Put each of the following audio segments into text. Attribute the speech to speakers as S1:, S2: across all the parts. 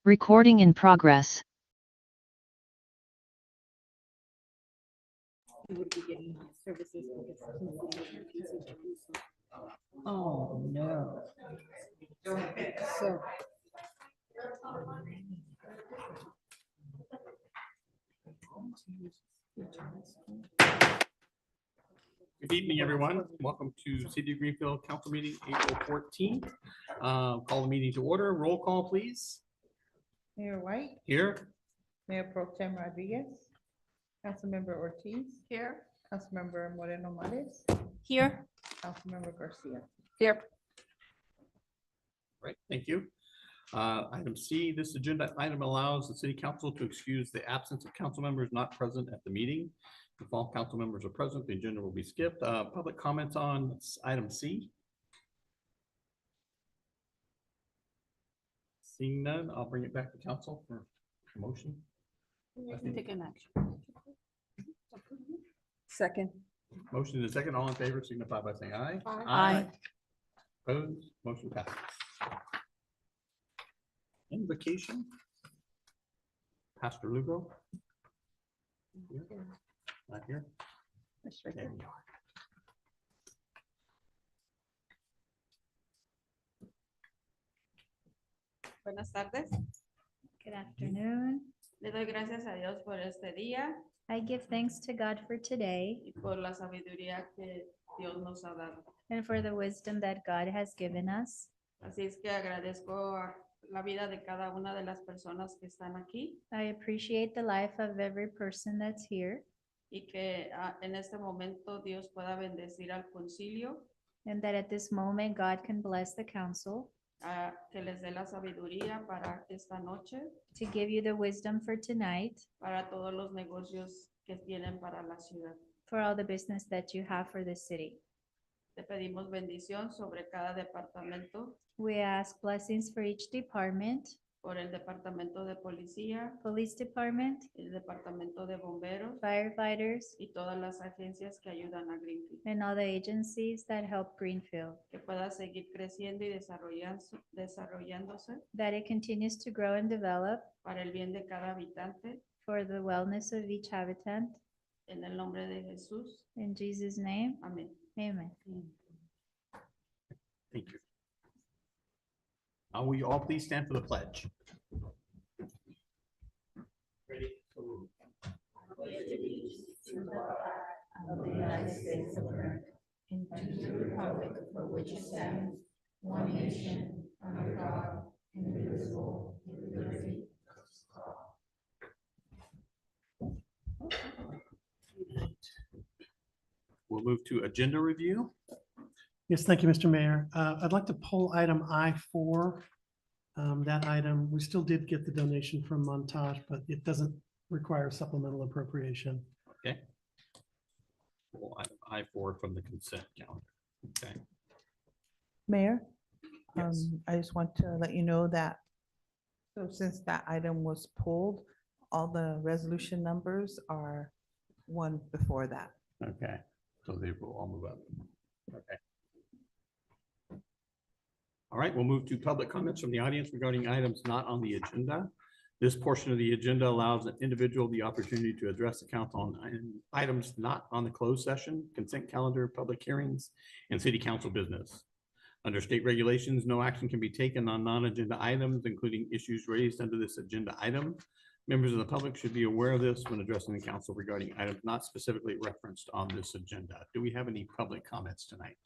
S1: Recording in progress.
S2: You would be getting services because refusing to do so.
S3: Oh, no.
S2: So.
S4: Good evening, everyone. Welcome to City of Greenfield Council Meeting, April 14th. Call the meeting to order. Roll call, please.
S5: Mayor White,
S4: Here.
S5: Mayor Pro Tem Rodriguez, Councilmember Ortiz. Here. Councilmember Moreno Mares,
S2: Here.
S5: Councilmember Garcia.
S2: Here.
S4: Right, thank you. Item C, this agenda item allows the city council to excuse the absence of council members not present at the meeting. If all council members are present, the agenda will be skipped. Public comments on item C. Seeing none, I'll bring it back to council for motion.
S2: Take an action. Second.
S4: Motion is second. All in favor signify by saying aye.
S2: Aye.
S4: Opposed, motion passes. Invocation. Pastor Lugo. Not here. There you are.
S6: Buenas tardes.
S7: Good afternoon.
S6: Le doy gracias a Dios por este día
S7: I give thanks to God for today
S6: y por la sabiduría que Dios nos ha dado.
S7: and for the wisdom that God has given us.
S6: Así es que agradezco a la vida de cada una de las personas que están aquí
S7: I appreciate the life of every person that's here
S6: y que en este momento Dios pueda bendecir al concilio,
S7: and that at this moment God can bless the council
S6: que les dé la sabiduría para esta noche,
S7: to give you the wisdom for tonight,
S6: para todos los negocios que tienen para la ciudad.
S7: for all the business that you have for the city.
S6: Te pedimos bendición sobre cada departamento,
S7: We ask blessings for each department,
S6: por el departamento de policía,
S7: police department,
S6: el departamento de bomberos,
S7: firefighters,
S6: y todas las agencias que ayudan a Greenfield.
S7: and all the agencies that help Greenfield,
S6: Que pueda seguir creciendo y desarrollándose
S7: that it continues to grow and develop
S6: para el bien de cada habitante.
S7: for the wellness of each habitant.
S6: En el nombre de Jesús.
S7: In Jesus' name,
S6: Amén.
S7: amen.
S4: Thank you. Will you all please stand for the pledge? Ready?
S8: Of the United States of America, and to the republic for which it stands, one nation, under God, indivisible, with liberty.
S4: We'll move to agenda review.
S3: Yes, thank you, Mr. Mayor. I'd like to pull item I4. That item, we still did get the donation from Montage, but it doesn't require supplemental appropriation.
S4: Okay. Pull item I4 from the consent calendar. Okay.
S5: Mayor,
S4: Yes.
S5: I just want to let you know that, so since that item was pulled, all the resolution numbers are one before that.
S4: Okay, so they will all move up. Okay. All right, we'll move to public comments from the audience regarding items not on the agenda. This portion of the agenda allows an individual the opportunity to address the council on items not on the closed session, consent calendar, public hearings, and city council business. Under state regulations, no action can be taken on non-agenda items, including issues raised under this agenda item. Members of the public should be aware of this when addressing the council regarding items not specifically referenced on this agenda. Do we have any public comments tonight?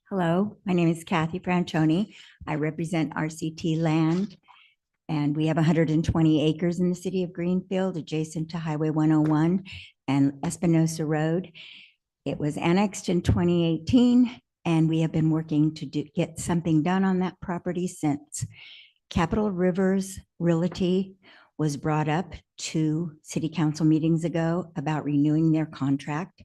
S9: Hello, my name is Kathy Franchoni. I represent RCT Land, and we have 120 acres in the city of Greenfield, adjacent to Highway 101 and Espinosa Road. It was annexed in 2018, and we have been working to get something done on that property since. Capital Rivers Realty was brought up to city council meetings ago about renewing their contract.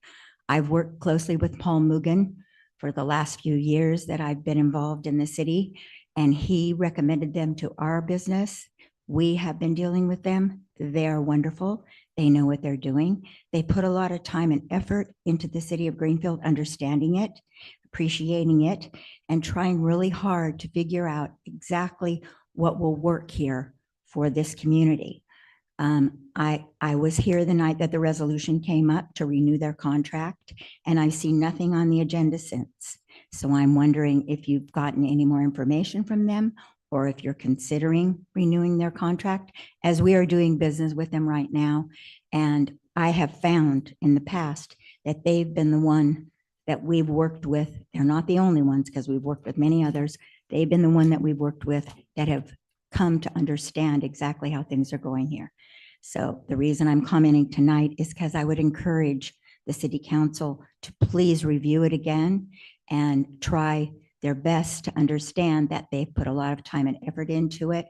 S9: I've worked closely with Paul Mugen for the last few years that I've been involved in the city, and he recommended them to our business. We have been dealing with them. They are wonderful. They know what they're doing. They put a lot of time and effort into the city of Greenfield, understanding it, appreciating it, and trying really hard to figure out exactly what will work here for this community. I was here the night that the resolution came up to renew their contract, and I've seen nothing on the agenda since. So I'm wondering if you've gotten any more information from them, or if you're considering renewing their contract, as we are doing business with them right now. And I have found in the past that they've been the one that we've worked with. They're not the only ones, because we've worked with many others. They've been the one that we've worked with that have come to understand exactly how things are going here. So the reason I'm commenting tonight is because I would encourage the city council to please review it again and try their best to understand that they've put a lot of time and effort into it,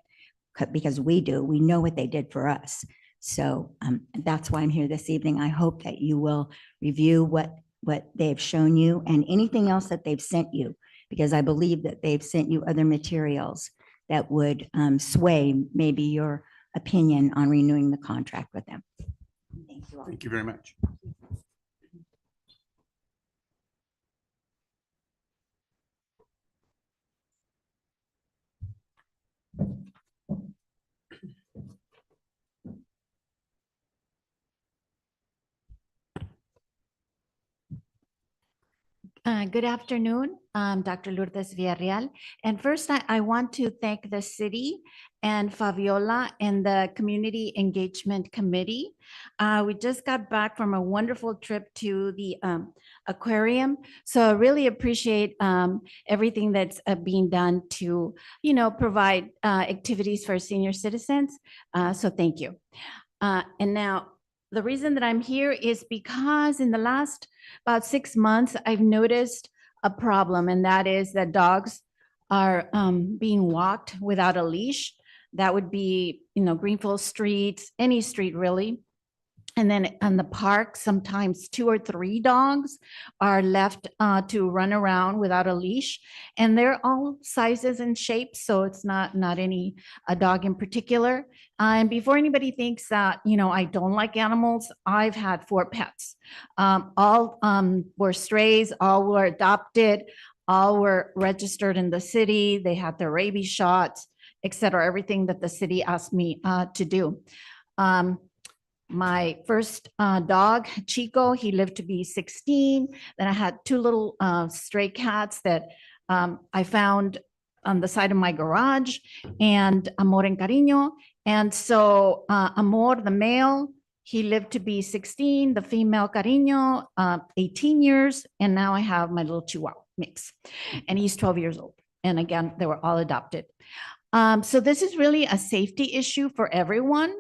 S9: because we know what they did for us. So that's why I'm here this evening. I hope that you will review what they've shown you and anything else that they've sent you, because I believe that they've sent you other materials that would sway maybe your opinion on renewing the contract with them. Thank you all.
S4: Thank you very much.
S7: Good afternoon, Dr. Lourdes Villarreal. And first, I want to thank the city and Fabiola and the Community Engagement Committee. We just got back from a wonderful trip to the aquarium. So I really appreciate everything that's being done to, provide activities for senior citizens. So thank you. And now, the reason that I'm here is because in the last about 6 months, I've noticed a problem, and that is that dogs are being walked without a leash. That would be, Greenfield streets, any street really. And then on the park, sometimes 2 or 3 dogs are left to run around without a leash, and they're all sizes and shapes. So it's not any a dog in particular. And before anybody thinks that, I don't like animals, I've had 4 pets. All were strays, all were adopted, all were registered in the city. They had their rabies shots, et cetera, everything that the city asked me to do. My first dog, Chico, he lived to be 16. Then I had 2 little stray cats that I found on the side of my garage, and Amor and Cariño. And so Amor, the male, he lived to be 16. The female, Cariño, 18 years. And now I have my little Chihuahua mix, and he's 12 years old. And again, they were all adopted. So this is really a safety issue for everyone.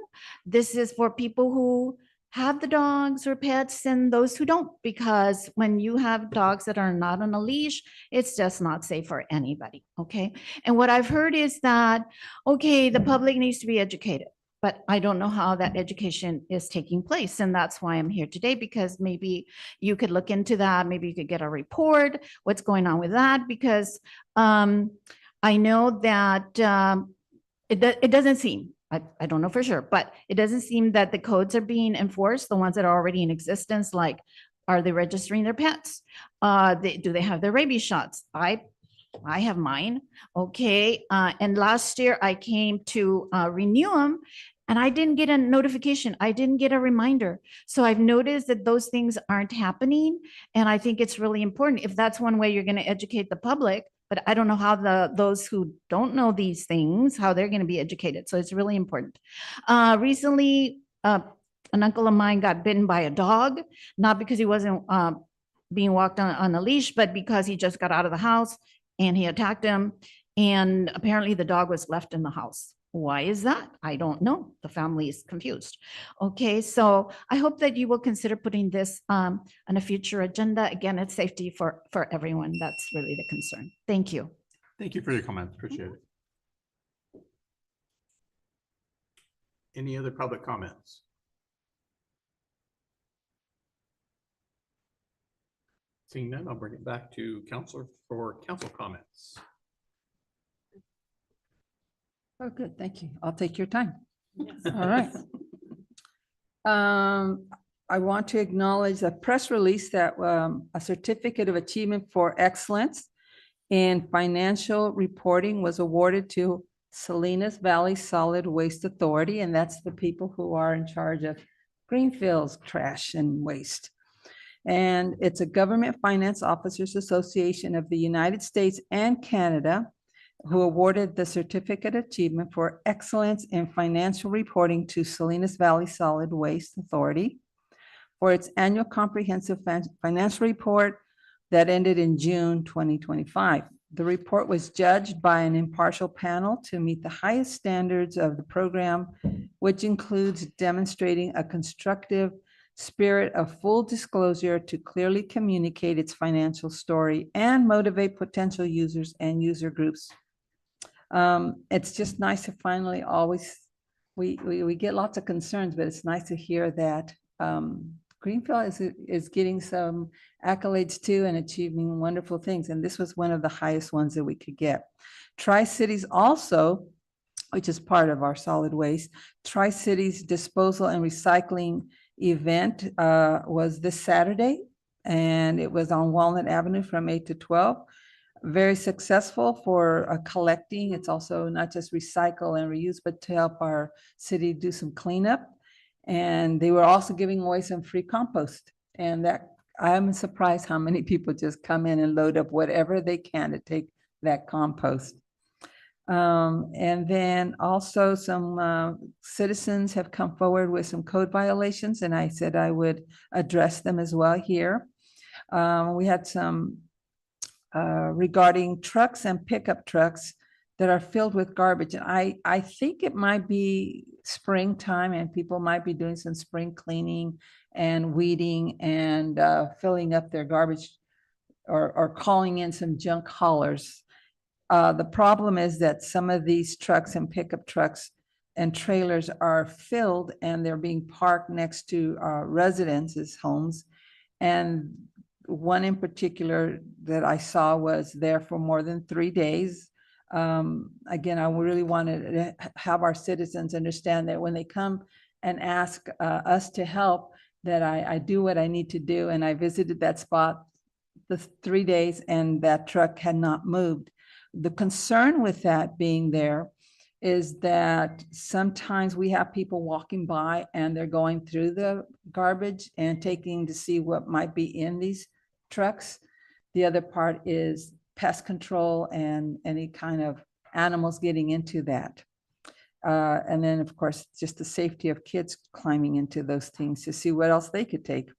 S7: This is for people who have the dogs or pets and those who don't, because when you have dogs that are not on a leash, it's just not safe for anybody, okay? And what I've heard is that, okay, the public needs to be educated, but I don't know how that education is taking place. And that's why I'm here today, because maybe you could look into that. Maybe you could get a report, what's going on with that, because I know that it doesn't seem, I don't know for sure, but it doesn't seem that the codes are being enforced, the ones that are already in existence, like, are they registering their pets? Do they have their rabies shots? I have mine, okay. And last year I came to renew them, and I didn't get a notification. I didn't get a reminder. So I've noticed that those things aren't happening. And I think it's really important, if that's one way you're going to educate the public. But I don't know how those who don't know these things, how they're going to be educated. So it's really important. Recently, an uncle of mine got bitten by a dog, not because he wasn't being walked on a leash, but because he just got out of the house and he attacked him. And apparently the dog was left in the house. Why is that? I don't know. The family is confused. Okay, so I hope that you will consider putting this on a future agenda. Again, it's safety for everyone. That's really the concern. Thank you.
S4: Thank you for your comments. Appreciate it. Any other public comments? Seeing none, I'll bring it back to Counselor for council comments.
S1: Oh, good. Thank you. I'll take your time. All right. I want to acknowledge a press release that a certificate of achievement for excellence in financial reporting was awarded to Salinas Valley Solid Waste Authority, and that's the people who are in charge of Greenfield's trash and waste. And it's a Government Finance Officers Association of the United States and Canada who awarded the Certificate of Achievement for Excellence in Financial Reporting to Salinas Valley Solid Waste Authority for its annual comprehensive financial report that ended in June 2025. The report was judged by an impartial panel to meet the highest standards of the program, which includes demonstrating a constructive spirit of full disclosure to clearly communicate its financial story and motivate potential users and user groups. It's just nice to finally we get lots of concerns, but it's nice to hear that Greenfield is getting some accolades too and achieving wonderful things. And this was one of the highest ones that we could get. Tri-Cities also, which is part of our solid waste, Tri-Cities Disposal and Recycling event was this Saturday, and it was on Walnut Avenue from 8 to 12. Very successful for collecting. It's also not just recycle and reuse, but to help our city do some cleanup. And they were also giving away some free compost. And that I'm surprised how many people just come in and load up whatever they can to take that compost. And then also some citizens have come forward with some code violations, and I said I would address them as well here. We had some regarding trucks and pickup trucks that are filled with garbage. And I think it might be springtime and people might be doing some spring cleaning and weeding and filling up their garbage or calling in some junk haulers. The problem is that some of these trucks and pickup trucks and trailers are filled and they're being parked next to residences' homes. And one in particular that I saw was there for more than 3 days. Again, I really wanted to have our citizens understand that when they come and ask us to help, that I do what I need to do. And I visited that spot the 3 days and that truck had not moved. The concern with that being there is that sometimes we have people walking by and they're going through the garbage and taking to see what might be in these trucks. The other part is pest control and any kind of animals getting into that. And then, of course, just the safety of kids climbing into those things to see what else they could take.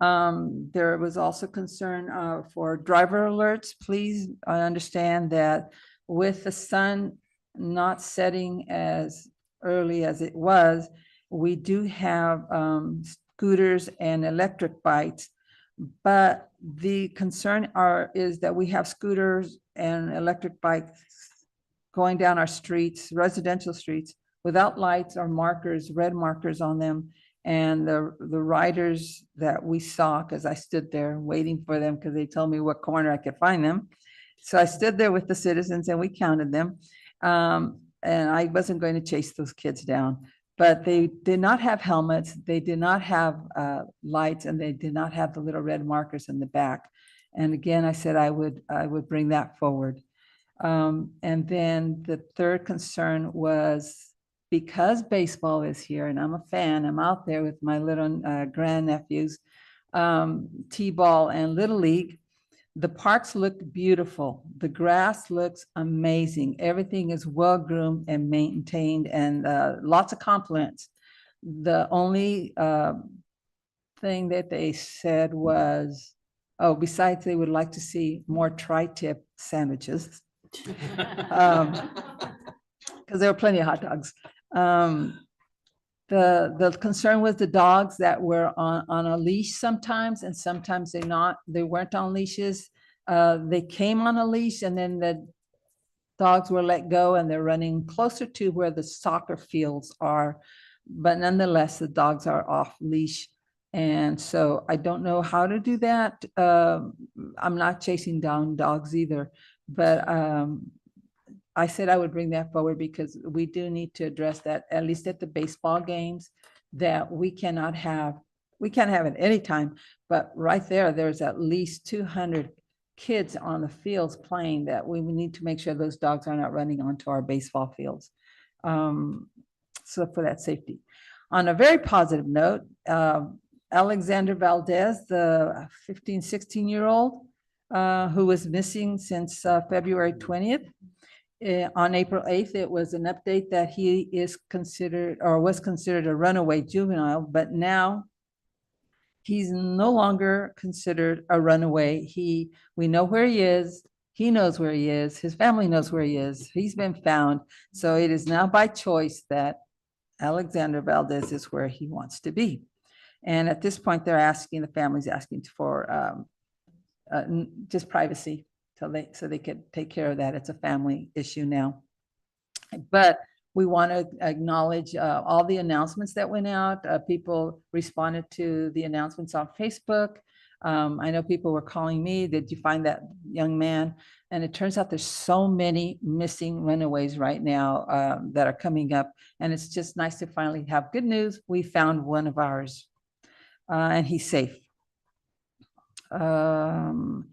S1: There was also concern for driver alerts. Please understand that with the sun not setting as early as it was, we do have scooters and electric bikes. But the concern is that we have scooters and electric bikes going down our streets, residential streets, without lights or markers, red markers on them. And the riders that we saw, because I stood there waiting for them because they told me what corner I could find them. So I stood there with the citizens and we counted them. And I wasn't going to chase those kids down. But they did not have helmets, they did not have lights, and they did not have the little red markers in the back. And again, I said I would bring that forward. And then the third concern was because baseball is here and I'm a fan, I'm out there with my little grandnephews, T-ball and Little League. The parks look beautiful. The grass looks amazing. Everything is well groomed and maintained and lots of compliments. The only thing that they said was, oh, besides they would like to see more tri-tip sandwiches. Because there were plenty of hot dogs. The concern was the dogs that were on a leash sometimes, and sometimes they weren't on leashes. They came on a leash and then the dogs were let go and they're running closer to where the soccer fields are. But nonetheless, the dogs are off leash. And so I don't know how to do that. I'm not chasing down dogs either, but I said I would bring that forward because we do need to address that, at least at the baseball games. that we can't have it anytime, but right there, there's at least 200 kids on the fields playing that we need to make sure those dogs are not running onto our baseball fields. So for that safety. On a very positive note, Alexander Valdez, the 15, 16-year-old who was missing since February 20th. On April 8th, it was an update that he is considered or was considered a runaway juvenile, but now he's no longer considered a runaway. We know where he is. He knows where he is. His family knows where he is. He's been found. So it is now by choice that Alexander Valdez is where he wants to be. And at this point, the family's asking for just privacy so they could take care of that. It's a family issue now. But we want to acknowledge all the announcements that went out. People responded to the announcements on Facebook. I know people were calling me, did you find that young man? And it turns out there's so many missing runaways right now that are coming up. And it's just nice to finally have good news. We found one of ours and he's safe. And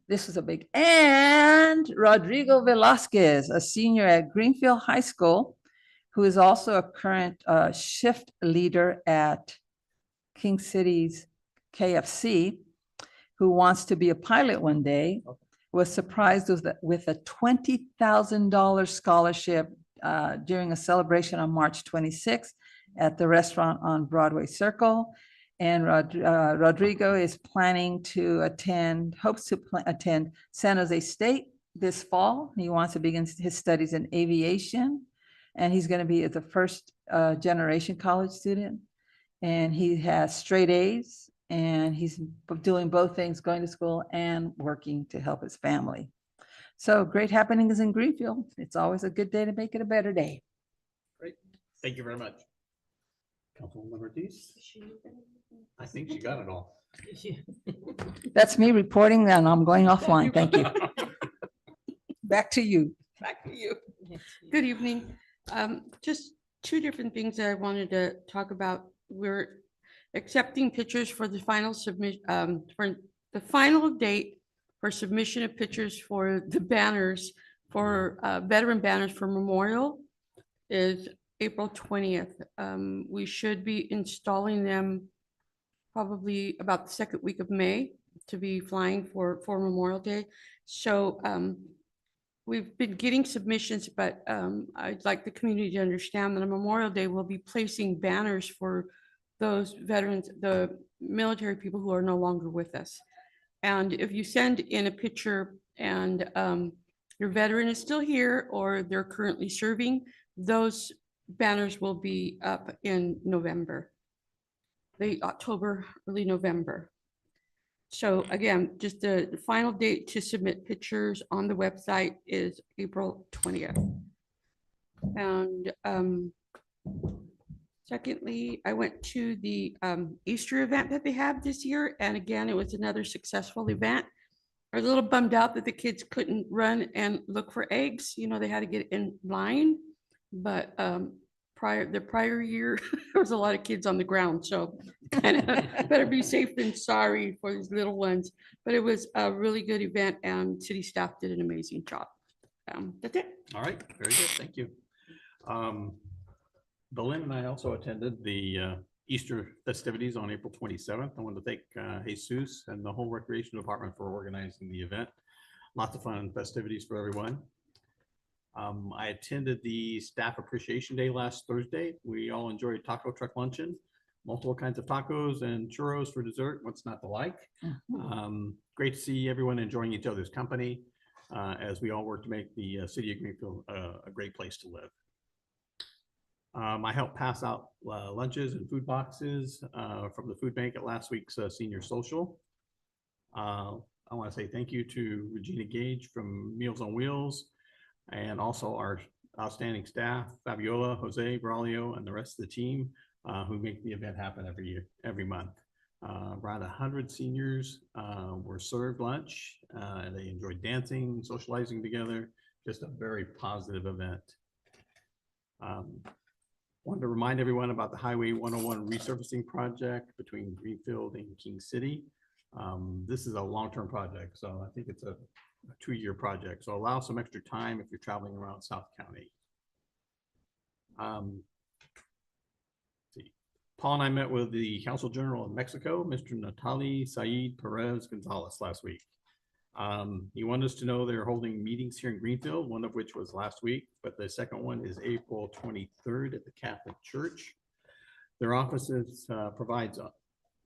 S1: this is a big, and Rodrigo Velasquez, a senior at Greenfield High School, who is also a current shift leader at King City's KFC, who wants to be a pilot one day, was surprised with a $20,000 scholarship during a celebration on March 26th at the restaurant on Broadway Circle. And Rodrigo is planning to hopes to attend San Jose State this fall. He wants to begin his studies in aviation. And he's going to be the first generation college student. And he has straight A's. And he's doing both things, going to school and working to help his family. So great happenings in Greenfield. It's always a good day to make it a better day.
S4: Great. Thank you very much. Councilwoman Ortiz? I think she got it all.
S1: That's me reporting and I'm going offline. Thank you. Back to you.
S6: Back to you. Good evening. Just two different things that I wanted to talk about. We're accepting pictures for the final submission, for the final date for submission of pictures for the banners for veteran banners for Memorial is April 20th. We should be installing them probably about the second week of May to be flying for Memorial Day. So we've been getting submissions, but I'd like the community to understand that on Memorial Day, we'll be placing banners for those veterans, the military people who are no longer with us. And if you send in a picture and your veteran is still here or they're currently serving, those banners will be up in November, late October, early November. So again, just the final date to submit pictures on the website is April 20th. And secondly, I went to the Easter event that they had this year. And again, it was another successful event. I was a little bummed out that the kids couldn't run and look for eggs. You know, they had to get in line. But the prior year, there was a lot of kids on the ground. So better be safe than sorry for these little ones. But it was a really good event and city staff did an amazing job. That's it.
S4: All right, very good, thank you. Belinda and I also attended the Easter festivities on April 27th. I want to thank Jesus and the whole recreation department for organizing the event. Lots of fun festivities for everyone. I attended the Staff Appreciation Day last Thursday. We all enjoyed taco truck luncheon, multiple kinds of tacos and churros for dessert. What's not to like? Great to see everyone enjoying each other's company as we all work to make the city of Greenfield a great place to live. I helped pass out lunches and food boxes from the food bank at last week's senior social. I want to say thank you to Regina Gage from Meals on Wheels and also our outstanding staff, Fabiola, Jose, Braulio, and the rest of the team who make the event happen every month. Around 100 seniors were served lunch. They enjoyed dancing, socializing together. Just a very positive event. wanted to remind everyone about the Highway 101 resurfacing project between Greenfield and King City. This is a long-term project, so I think it's a 2-year project. So allow some extra time if you're traveling around South County. Paul and I met with the Council General of Mexico, Mr. Natali Said Perez Gonzalez, last week. He wanted us to know they're holding meetings here in Greenfield, one of which was last week, but the second one is April 23rd at the Catholic Church. Their offices provides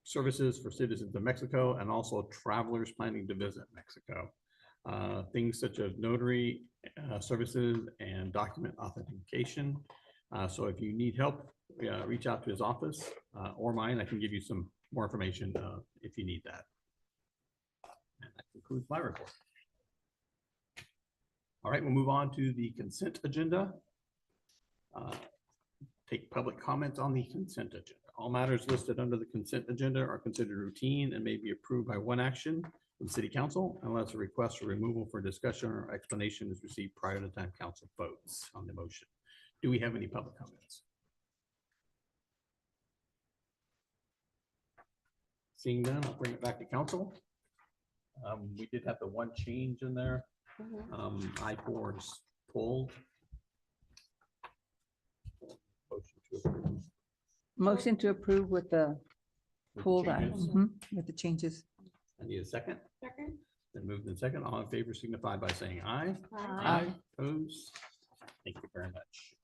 S4: services for citizens of Mexico and also travelers planning to visit Mexico. Things such as notary services and document authentication. So if you need help, reach out to his office or mine. I can give you some more information if you need that. And that concludes my report. All right, we'll move on to the consent agenda. Take public comments on the consent agenda. All matters listed under the consent agenda are considered routine and may be approved by one action from the City Council unless a request for removal for discussion or explanation is received prior to the time council votes on the motion. Do we have any public comments? Seeing none, I'll bring it back to council. We did have the one change in there. I4 is pulled. Motion to approve.
S1: Motion to approve with the
S4: With
S1: pulled
S4: changes.
S1: items, with the changes.
S4: I need a second.
S6: Second.
S4: Then moved in second. All in favor signify by saying aye.
S1: Aye.
S4: Opposed? Thank you very much.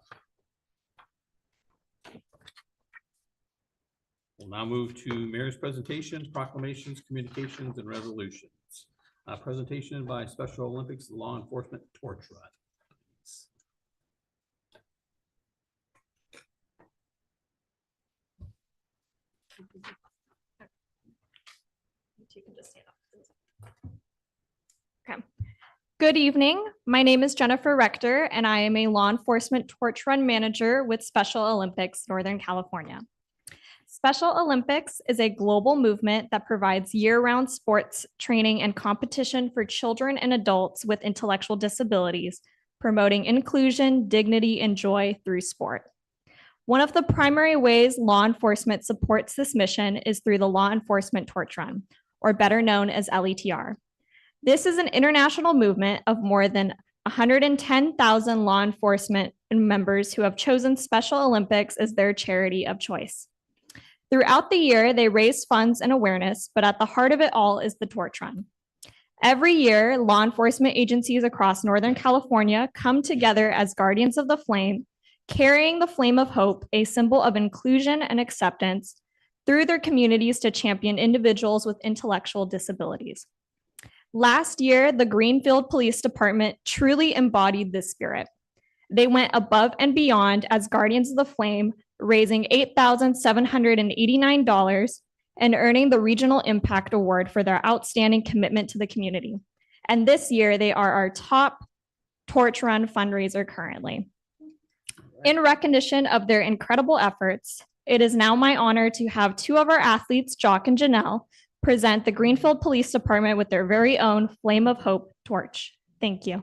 S4: We'll now move to mayor's presentations, proclamations, communications, and resolutions. Presentation by Special Olympics Law Enforcement Torch Run.
S10: Okay. Good evening. My name is Jennifer Rector, and I am a law enforcement torch run manager with Special Olympics Northern California. Special Olympics is a global movement that provides year-round sports training and competition for children and adults with intellectual disabilities, promoting inclusion, dignity, and joy through sport. One of the primary ways law enforcement supports this mission is through the Law Enforcement Torch Run, or better known as LETR. This is an international movement of more than 110,000 law enforcement members who have chosen Special Olympics as their charity of choice. Throughout the year, they raise funds and awareness, but at the heart of it all is the Torch Run. Every year, law enforcement agencies across Northern California come together as guardians of the flame, carrying the flame of hope, a symbol of inclusion and acceptance, through their communities to champion individuals with intellectual disabilities. Last year, the Greenfield Police Department truly embodied this spirit. They went above and beyond as guardians of the flame, raising $8,789 and earning the Regional Impact Award for their outstanding commitment to the community. And this year, they are our top torch run fundraiser currently. In recognition of their incredible efforts, it is now my honor to have two of our athletes, Jock and Janelle, present the Greenfield Police Department with their very own Flame of Hope torch. Thank you.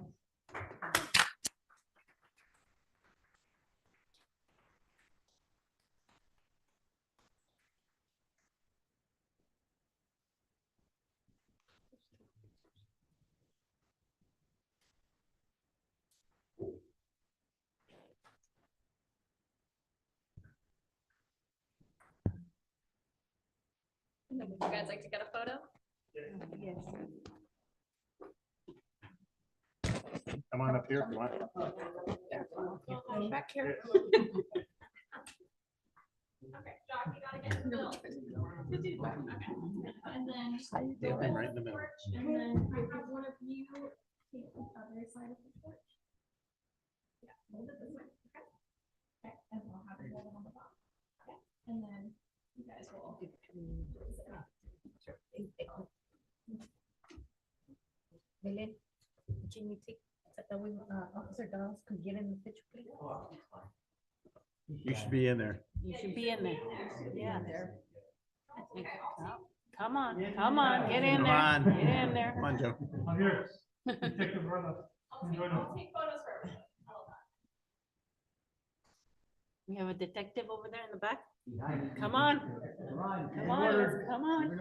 S10: Would you guys like to get a photo?
S2: Yes.
S4: Come on up here if you want.
S6: Back here.
S10: Okay, Jock, you gotta get still. And then.
S4: Right in the middle.
S10: And then one of you take the other side of the torch. Yeah, hold it this way, okay? Okay, and we'll have it hold it on the bottom. Okay, and then you guys will.
S2: Belen, can you take, that way Officer Dawes could get in the picture, please?
S4: You should be in there.
S2: You should be in there. Yeah, there. Come on, come on, get in
S4: Come
S2: there,
S4: on.
S2: get in there.
S4: Come on, Joe.
S3: I'm here. Detective Run.
S10: I'll take photos for everyone. How about
S2: We have a detective over there in the back. Come on. Come on, come on.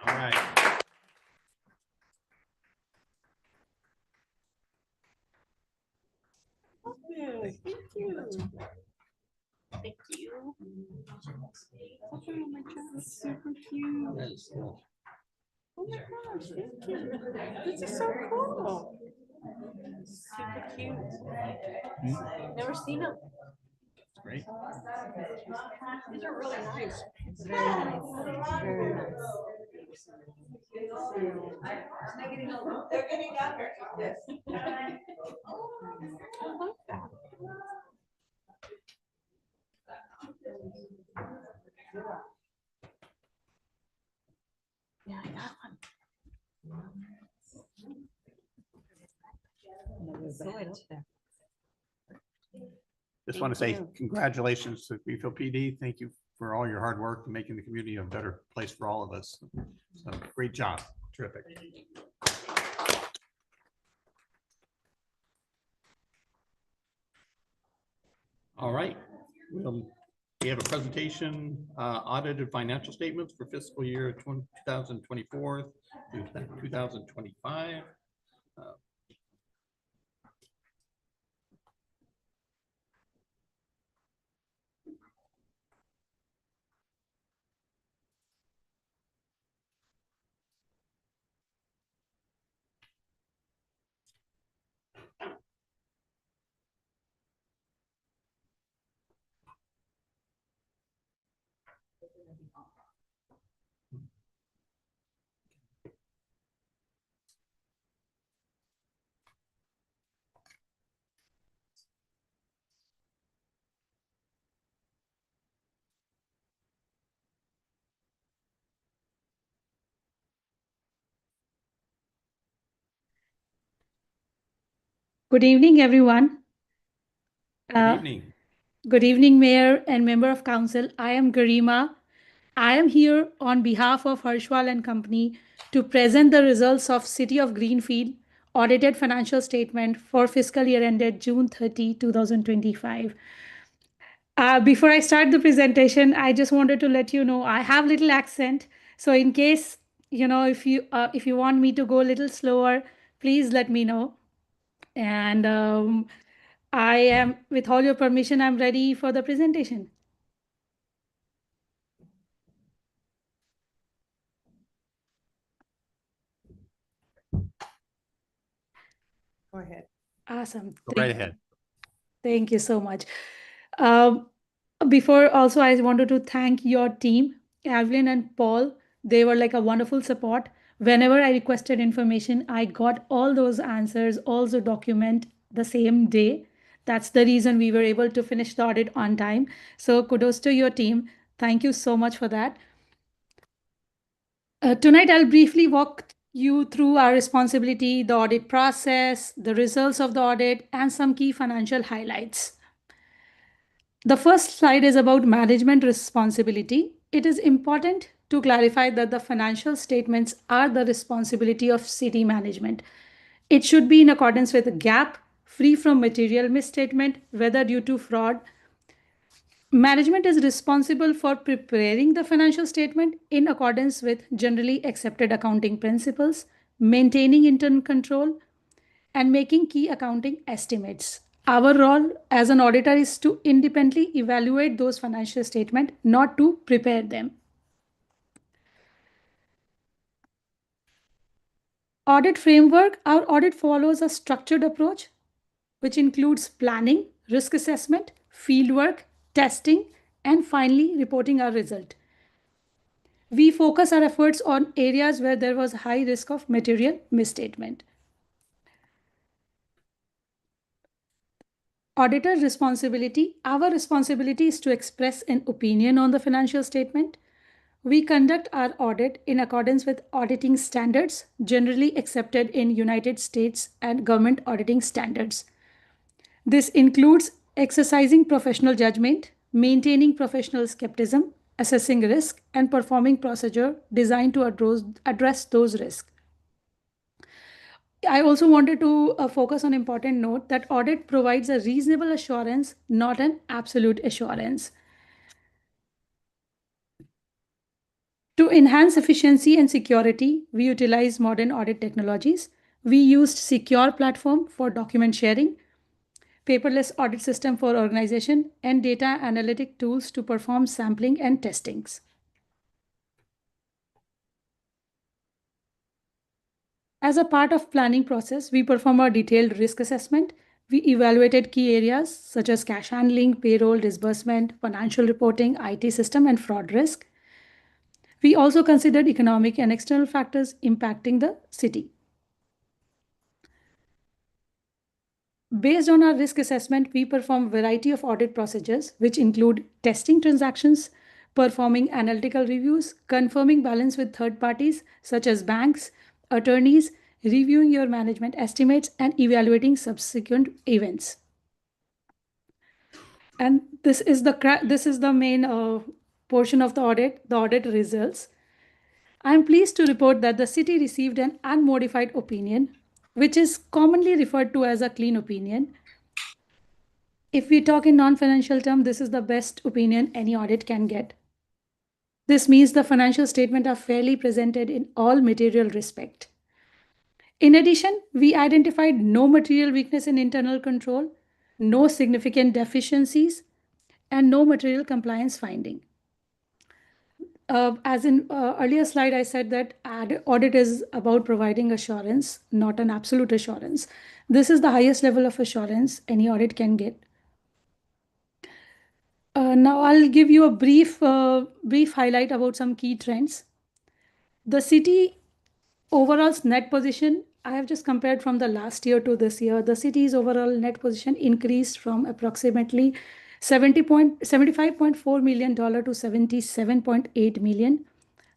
S4: All right. All right.
S2: Thank you. Thank you. Oh my God, super cute.
S4: That is cool.
S2: Oh my gosh, thank you. This is so cool. Super cute. Never seen them.
S4: Great.
S2: These are really nice. Very nice. Very nice.
S8: They're getting younger. Yes.
S2: I like that. Yeah, I got one.
S4: Just want to
S2: Thank
S4: say
S2: you.
S4: congratulations to Greenfield PD. Thank you for all your hard work and making the community a better place for all of us. So great job. Terrific. All right. We have a presentation, audited financial statements for fiscal year 2024 through 2025.
S11: Good evening, everyone.
S4: Good evening.
S11: Good evening, Mayor and Member of Council. I am Garima. I am here on behalf of Harshwal and Company to present the results of City of Greenfield audited financial statement for fiscal year ended June 30, 2025. Before I start the presentation, I just wanted to let you know I have little accent. So in case, if you want me to go a little slower, please let me know. And I am, with all your permission, I'm ready for the presentation.
S5: Go ahead.
S11: Awesome.
S4: Go right ahead.
S11: Thank you so much. Before also, I wanted to thank your team, Evelyn and Paul. They were like a wonderful support. Whenever I requested information, I got all those answers, also document the same day. That's the reason we were able to finish the audit on time. So kudos to your team. Thank you so much for that. Tonight, I'll briefly walk you through our responsibility, the audit process, the results of the audit, and some key financial highlights. The first slide is about management responsibility. It is important to clarify that the financial statements are the responsibility of city management. It should be in accordance with GAAP, free from material misstatement, whether due to fraud. Management is responsible for preparing the financial statement in accordance with generally accepted accounting principles, maintaining internal control, and making key accounting estimates. Our role as an auditor is to independently evaluate those financial statements, not to prepare them. Audit framework. Our audit follows a structured approach, which includes planning, risk assessment, fieldwork, testing, and finally reporting our result. We focus our efforts on areas where there was high risk of material misstatement. Auditor responsibility. Our responsibility is to express an opinion on the financial statement. We conduct our audit in accordance with auditing standards generally accepted in United States and government auditing standards. This includes exercising professional judgment, maintaining professional skepticism, assessing risk, and performing procedure designed to address those risks. I also wanted to focus on important note that audit provides a reasonable assurance, not an absolute assurance. To enhance efficiency and security, we utilize modern audit technologies. We used secure platform for document sharing, paperless audit system for organization, and data analytic tools to perform sampling and testings. As a part of planning process, we perform a detailed risk assessment. We evaluated key areas such as cash handling, payroll, disbursement, financial reporting, IT system, and fraud risk. We also considered economic and external factors impacting the city. Based on our risk assessment, we perform a variety of audit procedures, which include testing transactions, performing analytical reviews, confirming balance with third parties such as banks, attorneys, reviewing your management estimates, and evaluating subsequent events. And this is the main portion of the audit results. I'm pleased to report that the city received an unmodified opinion, which is commonly referred to as a clean opinion. If we talk in non-financial terms, this is the best opinion any audit can get. This means the financial statements are fairly presented in all material respect. In addition, we identified no material weakness in internal control, no significant deficiencies, and no material compliance finding. As in earlier slide, I said that audit is about providing assurance, not an absolute assurance. This is the highest level of assurance any audit can get. Now I'll give you a brief highlight about some key trends. The city overall net position, I have just compared from the last year to this year. The city's overall net position increased from approximately $75.4 million to $77.8 million.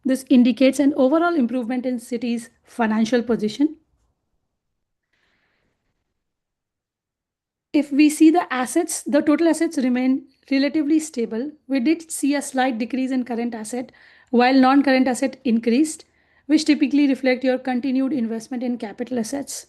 S11: This indicates an overall improvement in city's financial position. If we see the assets, the total assets remain relatively stable. We did see a slight decrease in current asset, while non-current asset increased, which typically reflect your continued investment in capital assets.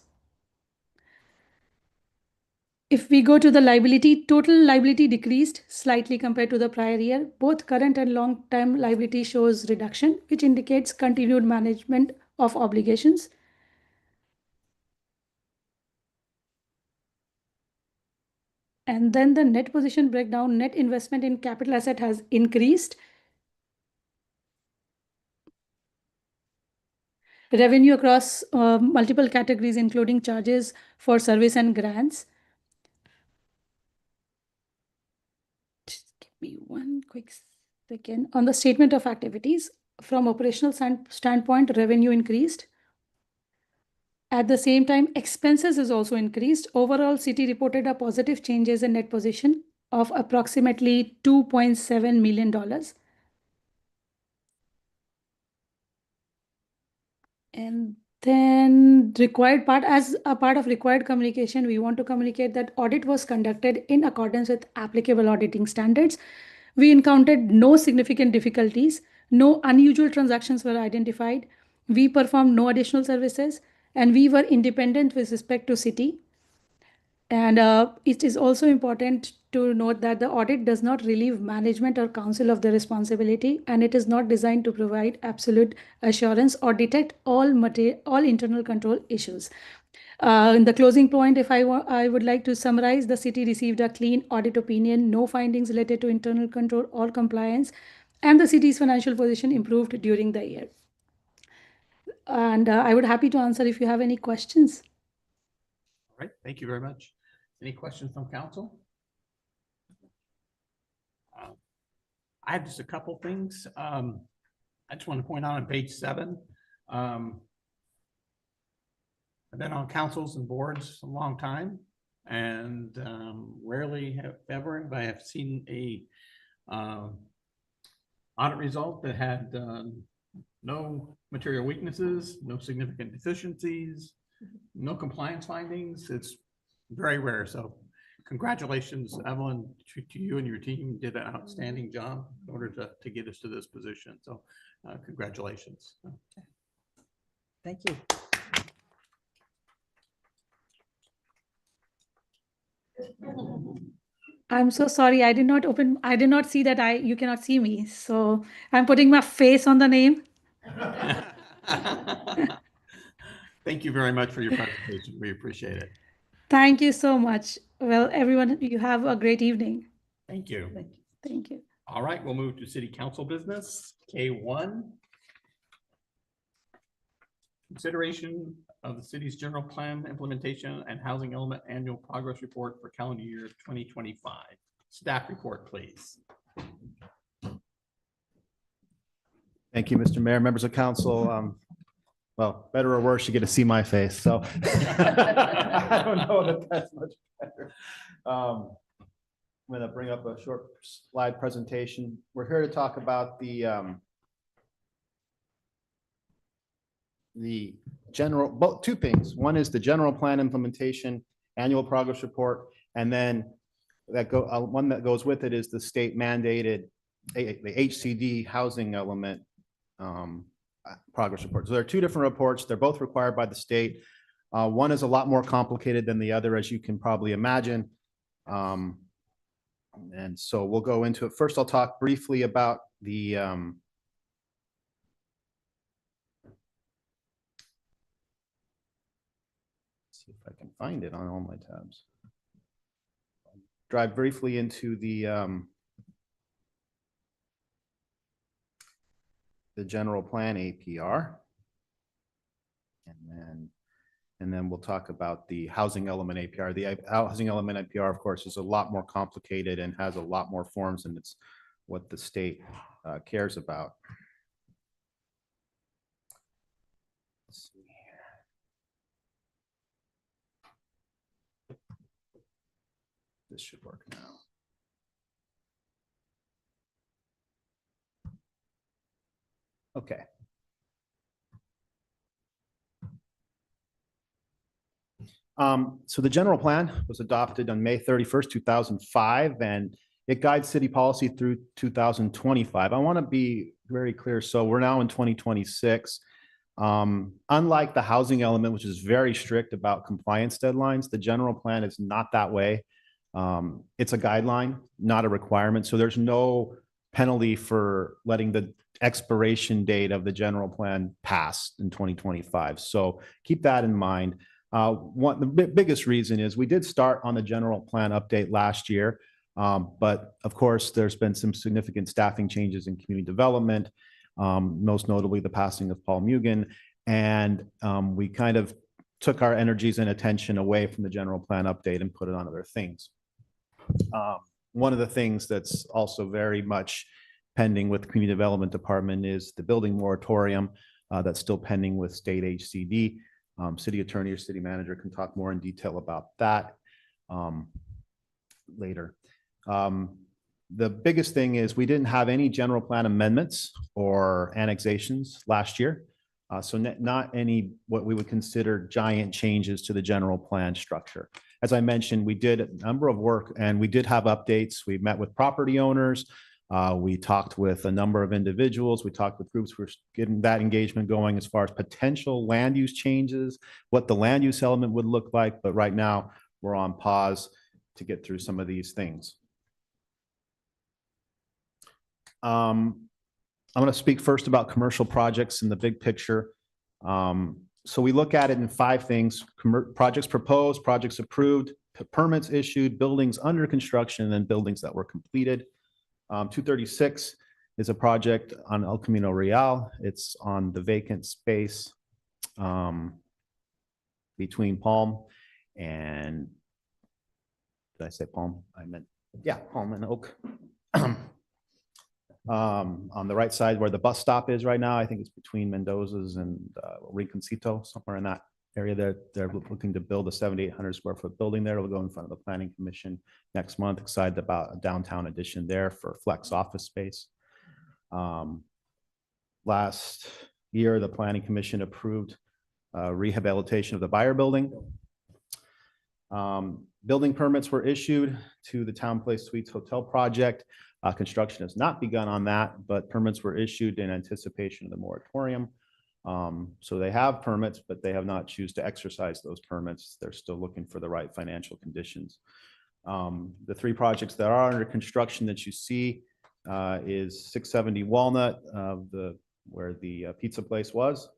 S11: If we go to the liability, total liability decreased slightly compared to the prior year. Both current and long-term liability shows reduction, which indicates continued management of obligations. And then the net position breakdown, net investment in capital asset has increased. Revenue across multiple categories, including charges for service and grants. Just give me one quick second. On the statement of activities, from operational standpoint, revenue increased. At the same time, expenses is also increased. Overall, city reported a positive changes in net position of approximately $2.7 million. And then required part, as a part of required communication, we want to communicate that audit was conducted in accordance with applicable auditing standards. We encountered no significant difficulties, no unusual transactions were identified. We performed no additional services, and we were independent with respect to city. And it is also important to note that the audit does not relieve management or council of the responsibility, and it is not designed to provide absolute assurance or detect all internal control issues. In the closing point, if I would like to summarize, the city received a clean audit opinion, no findings related to internal control or compliance, and the city's financial position improved during the year. And I would happy to answer if you have any questions.
S4: All right, thank you very much. Any questions from council? I have just a couple things. I just want to point out on page 7. I've been on councils and boards a long time, and rarely have ever, but I have seen a audit result that had no material weaknesses, no significant deficiencies, no compliance findings. It's very rare. So congratulations, Evelyn, to you and your team. You did an outstanding job in order to get us to this position. So congratulations.
S1: Thank you.
S11: I'm so sorry. I did not see that you cannot see me. So I'm putting my face on the name.
S4: Thank you very much for your presentation. We appreciate it.
S11: Thank you so much. Well, everyone, you have a great evening.
S4: Thank you.
S11: Thank you.
S4: All right, we'll move to city council business. K1. Consideration of the city's general plan implementation and housing element annual progress report for calendar year 2025. Staff report, please.
S12: Thank you, Mr. Mayor, members of council. Well, better or worse, you get to see my face, so I don't know that that's much better. I'm going to bring up a short slide presentation. We're here to talk about the general, two things. One is the general plan implementation annual progress report, and then one that goes with it is the state mandated the HCD housing element progress report. So there are two different reports. They're both required by the state. One is a lot more complicated than the other, as you can probably imagine. And so we'll go into it. First, I'll talk briefly about the see if I can find it on all my tabs. Drive briefly into the general plan APR, and then we'll talk about the housing element APR. The housing element APR, of course, is a lot more complicated and has a lot more forms, and it's what the state cares about. Let's see here. This should work now. Okay. So the general plan was adopted on May 31st, 2005, and it guides city policy through 2025. I want to be very clear. So we're now in 2026. Unlike the housing element, which is very strict about compliance deadlines, the general plan is not that way. It's a guideline, not a requirement. So there's no penalty for letting the expiration date of the general plan pass in 2025. So keep that in mind. The biggest reason is we did start on the general plan update last year, but of course there's been some significant staffing changes in community development, most notably the passing of Paul Mugen, and we kind of took our energies and attention away from the general plan update and put it on other things. One of the things that's also very much pending with the Community Development Department is the building moratorium that's still pending with state HCD. City attorney or city manager can talk more in detail about that later. The biggest thing is we didn't have any general plan amendments or annexations last year. So not any what we would consider giant changes to the general plan structure. As I mentioned, we did a number of work and we did have updates. We met with property owners. We talked with a number of individuals. We talked with groups. We're getting that engagement going as far as potential land use changes, what the land use element would look like. But right now we're on pause to get through some of these things. I'm going to speak first about commercial projects in the big picture. So we look at it in 5 things: projects proposed, projects approved, permits issued, buildings under construction, and then buildings that were completed. 236 is a project on El Camino Real. It's on the vacant space between Palm and, did I say Palm? I meant, yeah, Palm and Oak. On the right side where the bus stop is right now, I think it's between Mendoza's and Rinconcito, somewhere in that area there. They're looking to build a 7,800 square foot building there. It'll go in front of the planning commission next month. Excited about a downtown addition there for flex office space. Last year, the Planning Commission approved rehabilitation of the Buyer Building. Building permits were issued to the Town Place Suites Hotel project. Construction has not begun on that, but permits were issued in anticipation of the moratorium. So they have permits, but they have not choose to exercise those permits. They're still looking for the right financial conditions. The three projects that are under construction that you see is 670 Walnut, where the pizza place was,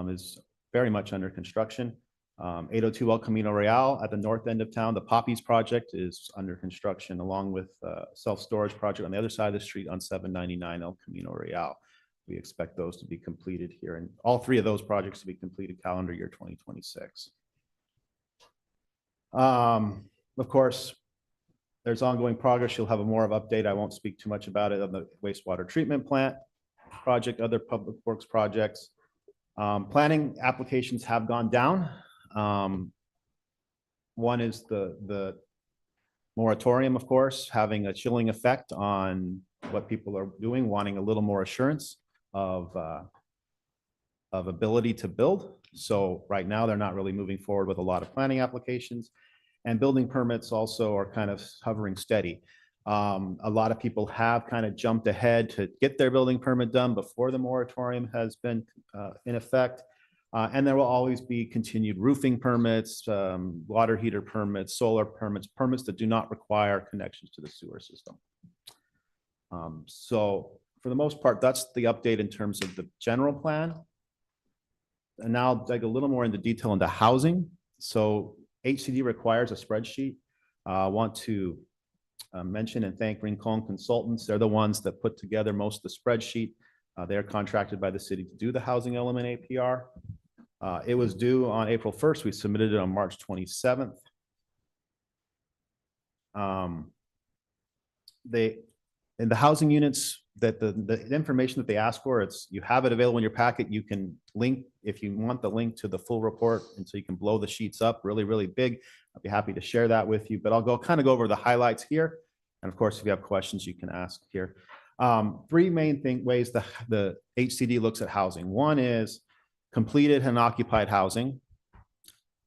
S12: is very much under construction. 802 El Camino Real at the north end of town, the Poppies project is under construction, along with self-storage project on the other side of the street on 799 El Camino Real. We expect those to be completed here, and all three of those projects to be completed calendar year 2026. Of course, there's ongoing progress. You'll have a more of update. I won't speak too much about it on the wastewater treatment plant project, other public works projects. Planning applications have gone down. One is the moratorium, of course, having a chilling effect on what people are doing, wanting a little more assurance of ability to build. So right now, they're not really moving forward with a lot of planning applications. And building permits also are kind of hovering steady. A lot of people have kind of jumped ahead to get their building permit done before the moratorium has been in effect. And there will always be continued roofing permits, water heater permits, solar permits, permits that do not require connections to the sewer system. So for the most part, that's the update in terms of the general plan. And now I'll dig a little more into detail into housing. So HCD requires a spreadsheet. I want to mention and thank Rincon Consultants. They're the ones that put together most of the spreadsheet. They're contracted by the city to do the housing element APR. It was due on April 1st. We submitted it on March 27th. In the housing units, that the information that they ask for, you have it available in your packet. You can link, if you want the link to the full report, and so you can blow the sheets up really, really big. I'll be happy to share that with you, but I'll kind of go over the highlights here. And of course, if you have questions, you can ask here. Three main ways the HCD looks at housing. One is completed and occupied housing.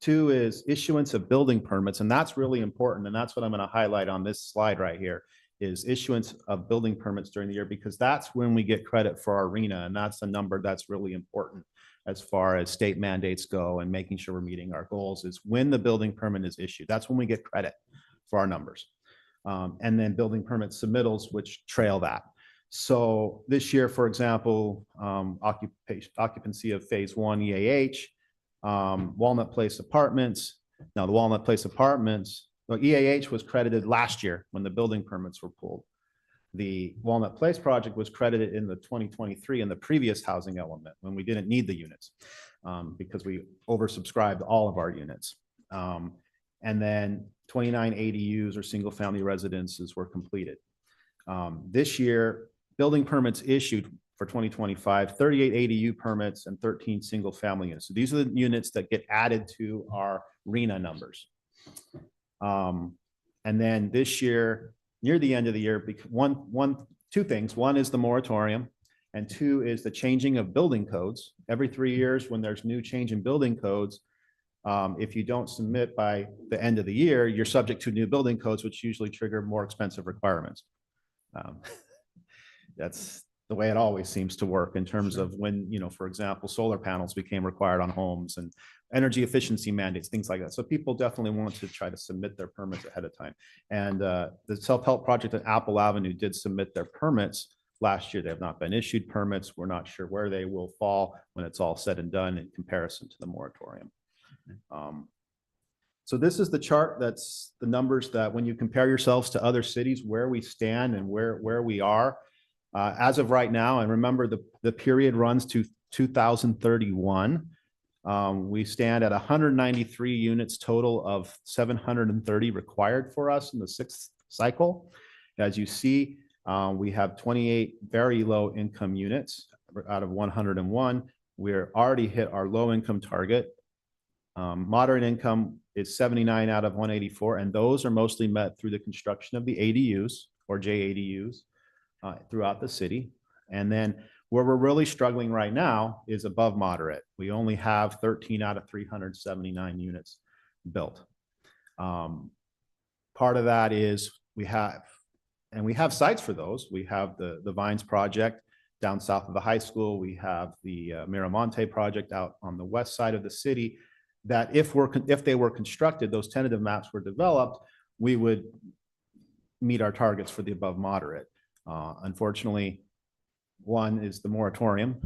S12: Two is issuance of building permits, and that's really important. And that's what I'm going to highlight on this slide right here, is issuance of building permits during the year, because that's when we get credit for our RHNA, and that's a number that's really important as far as state mandates go and making sure we're meeting our goals, is when the building permit is issued. That's when we get credit for our numbers. And then building permit submittals, which trail that. So this year, for example, occupancy of phase 1 EAH, Walnut Place Apartments. Now the Walnut Place Apartments, well, EAH was credited last year when the building permits were pulled. The Walnut Place project was credited in the 2023 in the previous housing element when we didn't need the units because we oversubscribed all of our units. And then 29 ADUs or single family residences were completed. This year, building permits issued for 2025, 38 ADU permits and 13 single family units. So these are the units that get added to our RHNA numbers. And then this year, near the end of the year, two things. One is the moratorium, and two is the changing of building codes. Every 3 years, when there's new change in building codes, if you don't submit by the end of the year, you're subject to new building codes, which usually trigger more expensive requirements. That's the way it always seems to work in terms of when, for example, solar panels became required on homes and energy efficiency mandates, things like that. So people definitely want to try to submit their permits ahead of time. And the self-help project at Apple Avenue did submit their permits last year. They have not been issued permits. We're not sure where they will fall when it's all said and done in comparison to the moratorium. So this is the chart. That's the numbers that when you compare yourselves to other cities, where we stand and where we are. As of right now, and remember the period runs to 2031. We stand at 193 units total of 730 required for us in the 6th cycle. As you see, we have 28 very low income units out of 101. We're already hit our low income target. Moderate income is 79 out of 184, and those are mostly met through the construction of the ADUs or JADUs throughout the city. And then where we're really struggling right now is above moderate. We only have 13 out of 379 units built. Part of that is we have sites for those. We have the Vines project down south of the high school. We have the Miramonte project out on the west side of the city, that if they were constructed, those tentative maps were developed, we would meet our targets for the above moderate. Unfortunately, one is the moratorium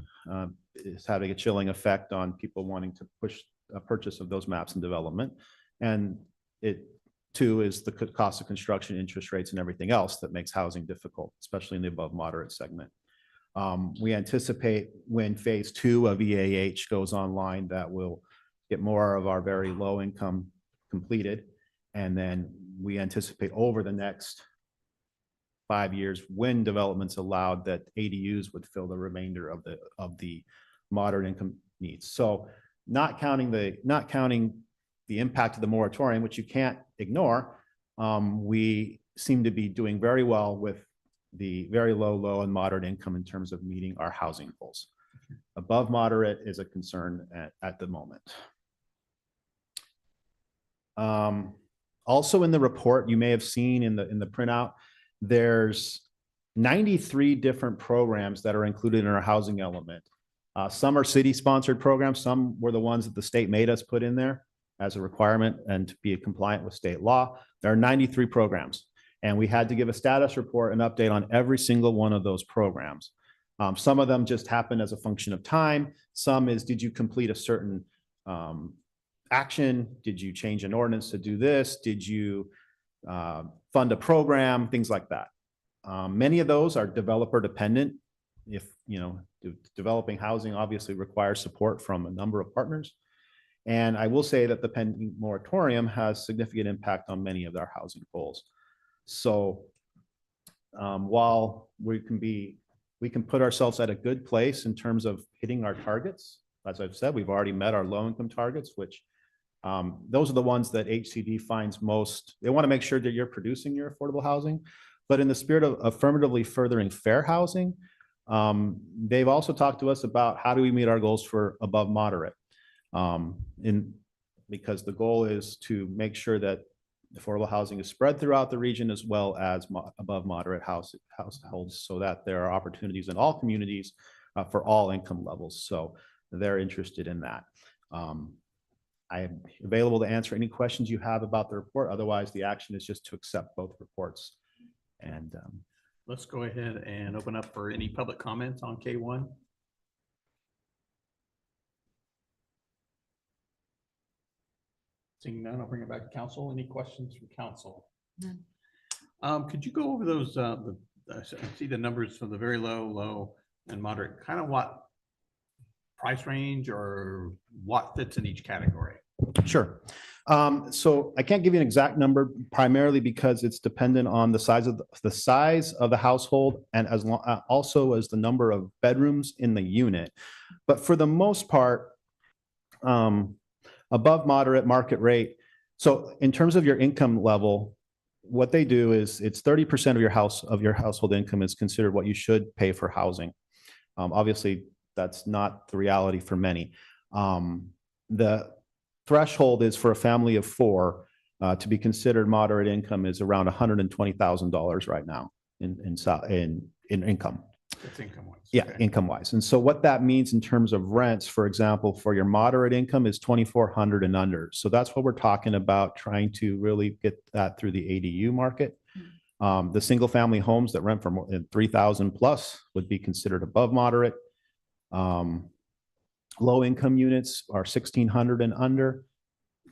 S12: is having a chilling effect on people wanting to push a purchase of those maps and development. And two is the cost of construction, interest rates, and everything else that makes housing difficult, especially in the above moderate segment. We anticipate when phase 2 of EAH goes online, that will get more of our very low income completed. And then we anticipate over the next 5 years, when development's allowed, that ADUs would fill the remainder of the moderate income needs. So not counting the impact of the moratorium, which you can't ignore, we seem to be doing very well with the very low and moderate income in terms of meeting our housing goals. Above moderate is a concern at the moment. Also in the report, you may have seen in the printout, there's 93 different programs that are included in our housing element. Some are city-sponsored programs. Some were the ones that the state made us put in there as a requirement and to be compliant with state law. There are 93 programs, and we had to give a status report, an update on every single one of those programs. Some of them just happen as a function of time. Some is, did you complete a certain action? Did you change an ordinance to do this? Did you fund a program? Things like that. Many of those are developer dependent. If, developing housing obviously requires support from a number of partners. And I will say that the pending moratorium has significant impact on many of our housing goals. So while we can put ourselves at a good place in terms of hitting our targets, as I've said, we've already met our low income targets, which those are the ones that HCD finds most. They want to make sure that you're producing your affordable housing, but in the spirit of affirmatively furthering fair housing, they've also talked to us about how do we meet our goals for above moderate, because the goal is to make sure that affordable housing is spread throughout the region, as well as above moderate households, so that there are opportunities in all communities for all income levels. So they're interested in that. I am available to answer any questions you have about the report. Otherwise, the action is just to accept both reports. And
S4: let's go ahead and open up for any public comments on K1. Seeing none, I'll bring it back to council. Any questions from council? None. Could you go over those? I see the numbers for the very low, and moderate. Kind of what price range or what fits in each category?
S12: Sure. So I can't give you an exact number, primarily because it's dependent on the size of the household, and also as the number of bedrooms in the unit. But for the most part, above moderate market rate. So in terms of your income level, what they do is it's 30% of your household income is considered what you should pay for housing. Obviously, that's not the reality for many. The threshold is for a family of 4 to be considered moderate income is around $120,000 right now in income.
S4: That's income-wise.
S12: Yeah,
S4: Okay.
S12: income-wise. And so what that means in terms of rents, for example, for your moderate income is $2,400 and under. So that's what we're talking about, trying to really get that through the ADU market. The single-family homes that rent for more than 3,000 plus would be considered above moderate. Low-income units are 1,600 and under,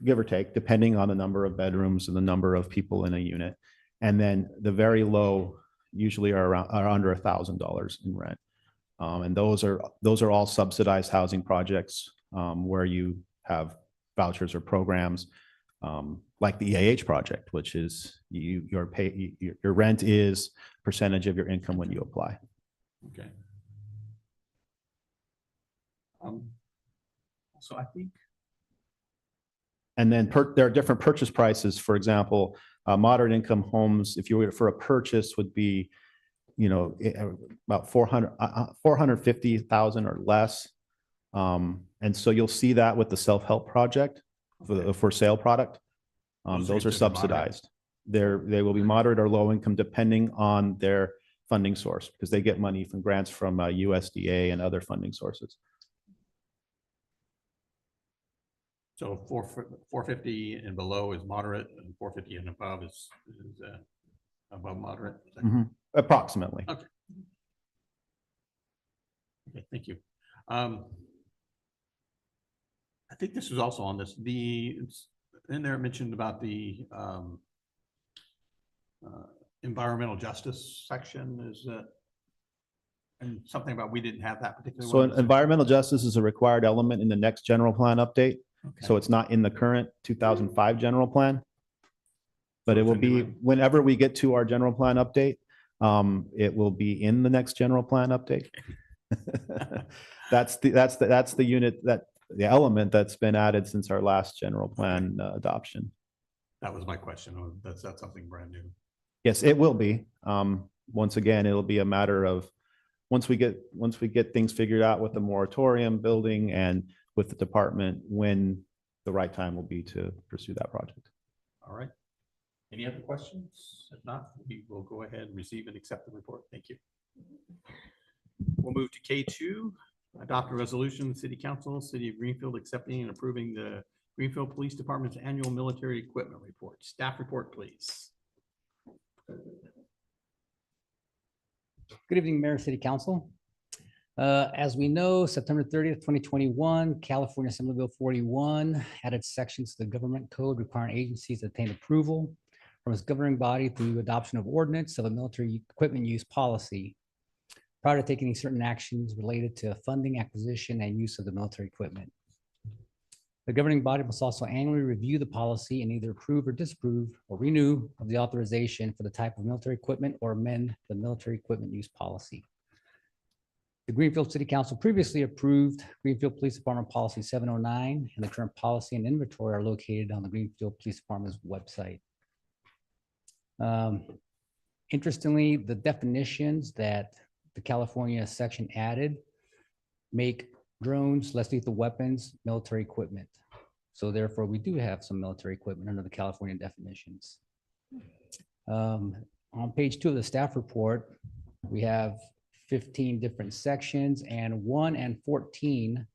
S12: give or take, depending on the number of bedrooms and the number of people in a unit. And then the very low usually are under $1,000 in rent. And those are all subsidized housing projects where you have vouchers or programs like the EAH project, which is your rent is percentage of your income when you apply.
S4: Okay. So I think.
S12: And then there are different purchase prices. For example, moderate income homes, if you were for a purchase, would be about 450,000 or less. And so you'll see that with the self-help project for the for sale product.
S4: Those are
S12: Those are
S4: considered moderate.
S12: subsidized. They will be moderate or low income depending on their funding source because they get money from grants from USDA and other funding sources.
S4: So 450 and below is moderate, and 450 and above is above moderate. Is that correct?
S12: Approximately.
S4: Okay, thank you. I think this was also on this. It's in there it mentioned about the environmental justice section is and something about we didn't have that particular
S12: So
S4: one.
S12: environmental justice is a required element in the next general plan update.
S4: Okay.
S12: So it's not in the current 2005 general plan. But
S4: So
S12: it
S4: it's
S12: will
S4: a new
S12: be
S4: one.
S12: whenever we get to our general plan update, it will be in the next general plan update. That's the unit the element that's been added since our last general plan adoption.
S4: That was my question. That's something brand new.
S12: Yes, it will be. Once again, it'll be a matter of once we get things figured out with the moratorium building and with the department, when the right time will be to pursue that project.
S4: All right. Any other questions? If not, we will go ahead and receive and accept the report. Thank you. We'll move to K2, adopt a resolution, City Council, City of Greenfield, accepting and approving the Greenfield Police Department's annual military equipment report. Staff report, please.
S13: Good evening, Mayor, City Council. As we know, September 30th, 2021, California Assembly Bill 41 added sections to the government code requiring agencies to obtain approval from its governing body through adoption of ordinance of a military equipment use policy prior to taking certain actions related to funding, acquisition, and use of the military equipment. The governing body must also annually review the policy and either approve or disapprove or renew of the authorization for the type of military equipment or amend the military equipment use policy. The Greenfield City Council previously approved Greenfield Police Department Policy 709, and the current policy and inventory are located on the Greenfield Police Department's website. Interestingly, the definitions that the California section added make drones, less lethal weapons, military equipment. So therefore, we do have some military equipment under the California definitions. On page 2 of the staff report, we have 15 different sections, and 1 and 14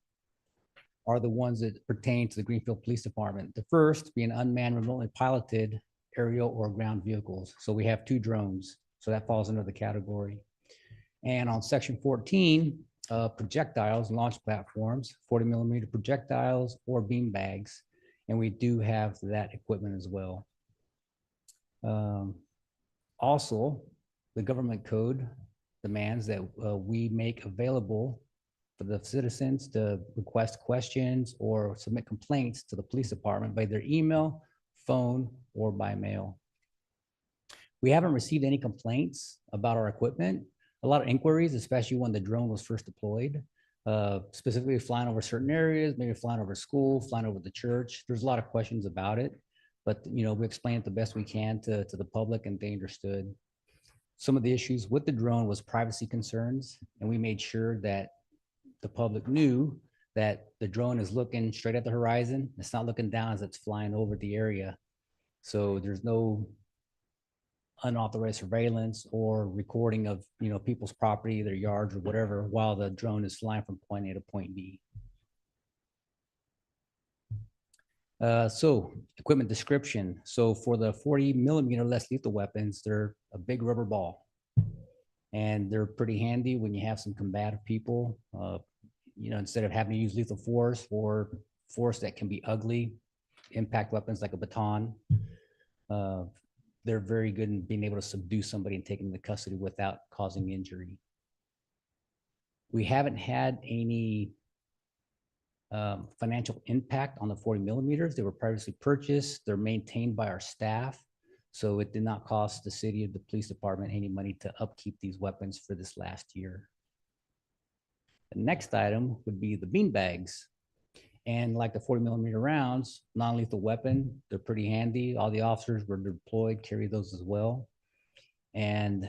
S13: are the ones that pertain to the Greenfield Police Department. The first being unmanned remotely piloted aerial or ground vehicles. So we have 2 drones. So that falls under the category. And on section 14, projectiles and launch platforms, 40mm projectiles or beam bags. And we do have that equipment as well. Also, the government code demands that we make available for the citizens to request questions or submit complaints to the police department by their email, phone, or by mail. We haven't received any complaints about our equipment. A lot of inquiries, especially when the drone was first deployed, specifically flying over certain areas, maybe flying over school, flying over the church. There's a lot of questions about it, but we explain it the best we can to the public, and they understood. Some of the issues with the drone was privacy concerns, and we made sure that the public knew that the drone is looking straight at the horizon. It's not looking down as it's flying over the area. So there's no unauthorized surveillance or recording of people's property, their yards or whatever, while the drone is flying from point A to point B. So equipment description. So for the 40mm less lethal weapons, they're a big rubber ball, and they're pretty handy when you have some combative people. Instead of having to use lethal force or force that can be ugly, impact weapons like a baton. They're very good in being able to subdue somebody and take them into custody without causing injury. We haven't had any financial impact on the 40mm. They were previously purchased. They're maintained by our staff. So it did not cost the city or the police department any money to upkeep these weapons for this last year. The next item would be the bean bags. And like the 40mm rounds, non-lethal weapon, they're pretty handy. All the officers were deployed, carry those as well. And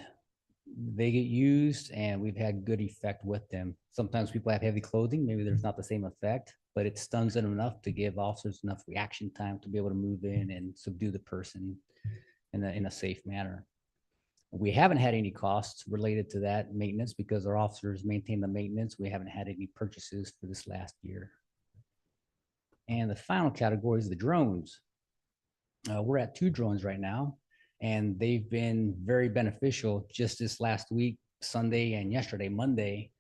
S13: they get used and we've had good effect with them. Sometimes people have heavy clothing, maybe there's not the same effect, but it stuns them enough to give officers enough reaction time to be able to move in and subdue the person in a safe manner. We haven't had any costs related to that maintenance because our officers maintain the maintenance. We haven't had any purchases for this last year. And the final category is the drones. We're at 2 drones right now, and they've been very beneficial. Just this last week, Sunday and yesterday, Monday,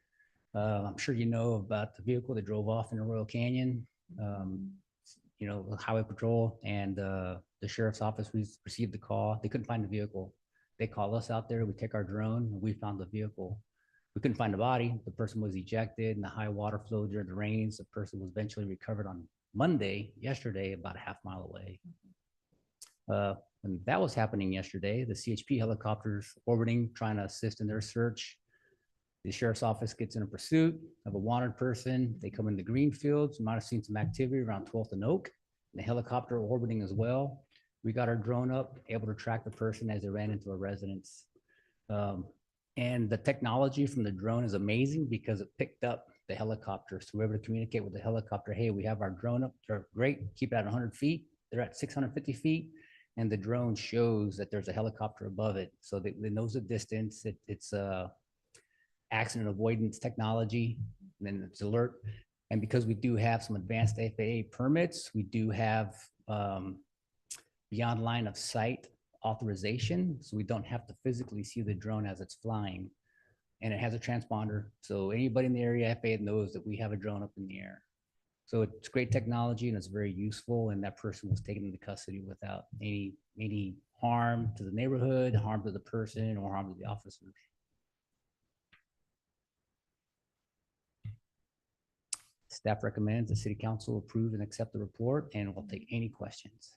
S13: I'm sure you know about the vehicle that drove off in the Royal Canyon. You know, the Highway Patrol and the Sheriff's Office, we received the call. They couldn't find the vehicle. They call us out there. We take our drone and we found the vehicle. We couldn't find the body. The person was ejected in the high water flow during the rains. The person was eventually recovered on Monday, yesterday, about a half mile away. When that was happening yesterday, the CHP helicopters orbiting, trying to assist in their search. The Sheriff's Office gets in a pursuit of a wanted person. They come into Greenfields. You might have seen some activity around 12th and Oak. The helicopter orbiting as well. We got our drone up, able to track the person as they ran into a residence. And the technology from the drone is amazing because it picked up the helicopter. So we're able to communicate with the helicopter. Hey, we have our drone up. They're great. Keep it at 100 feet. They're at 650 feet. And the drone shows that there's a helicopter above it. So it knows the distance. It's accident avoidance technology. And then it's alert. And because we do have some advanced FAA permits, we do have beyond line of sight authorization. So we don't have to physically see the drone as it's flying. And it has a transponder. So anybody in the area, FAA knows that we have a drone up in the air. So it's great technology and it's very useful. And that person was taken into custody without any harm to the neighborhood, harm to the person, or harm to the officers. Staff recommends the city council approve and accept the report, and we'll take any questions.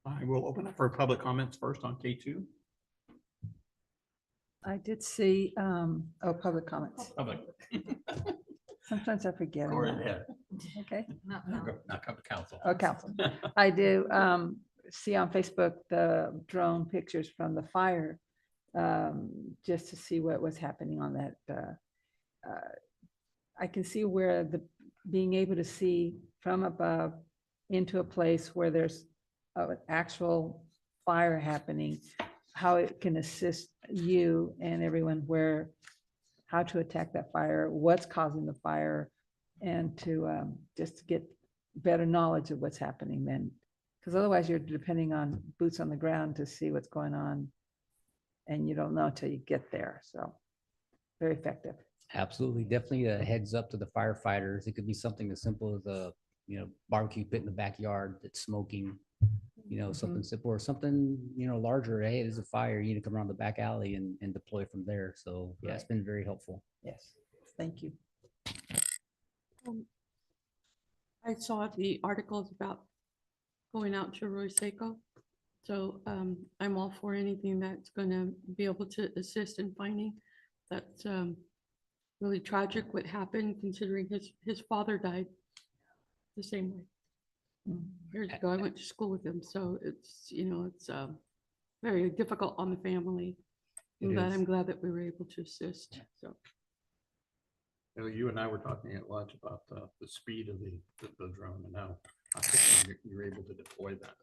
S4: I will open up for public comments first on K2.
S1: I did see, public comments.
S4: Public.
S1: Sometimes I forget.
S4: Go
S1: I'm not-
S4: ahead.
S1: Okay.
S4: Now come to council.
S1: Oh, council. I do see on Facebook the drone pictures from the fire, just to see what was happening on that. I can see where being able to see from above into a place where there's an actual fire happening, how it can assist you and everyone how to attack that fire, what's causing the fire, and to just to get better knowledge of what's happening then. Because otherwise you're depending on boots on the ground to see what's going on, and you don't know until you get there. So very effective.
S13: Absolutely. Definitely a heads up to the firefighters. It could be something as simple as a, barbecue pit in the backyard that's smoking, something simple, or something, larger. Hey, there's a fire. You need to come around the back alley and deploy from there. So yeah, it's been very helpful.
S1: Yes, thank you.
S6: I saw the articles about going out to Arroyo Seco. So I'm all for anything that's going to be able to assist in finding. That's really tragic what happened, considering his father died the same way. Years ago, I went to school with him, so it's very difficult on the family.
S13: It
S6: But
S13: is.
S6: I'm glad that we were able to assist. So
S4: You and I were talking at lunch about the speed of the drone and how you're able to deploy that.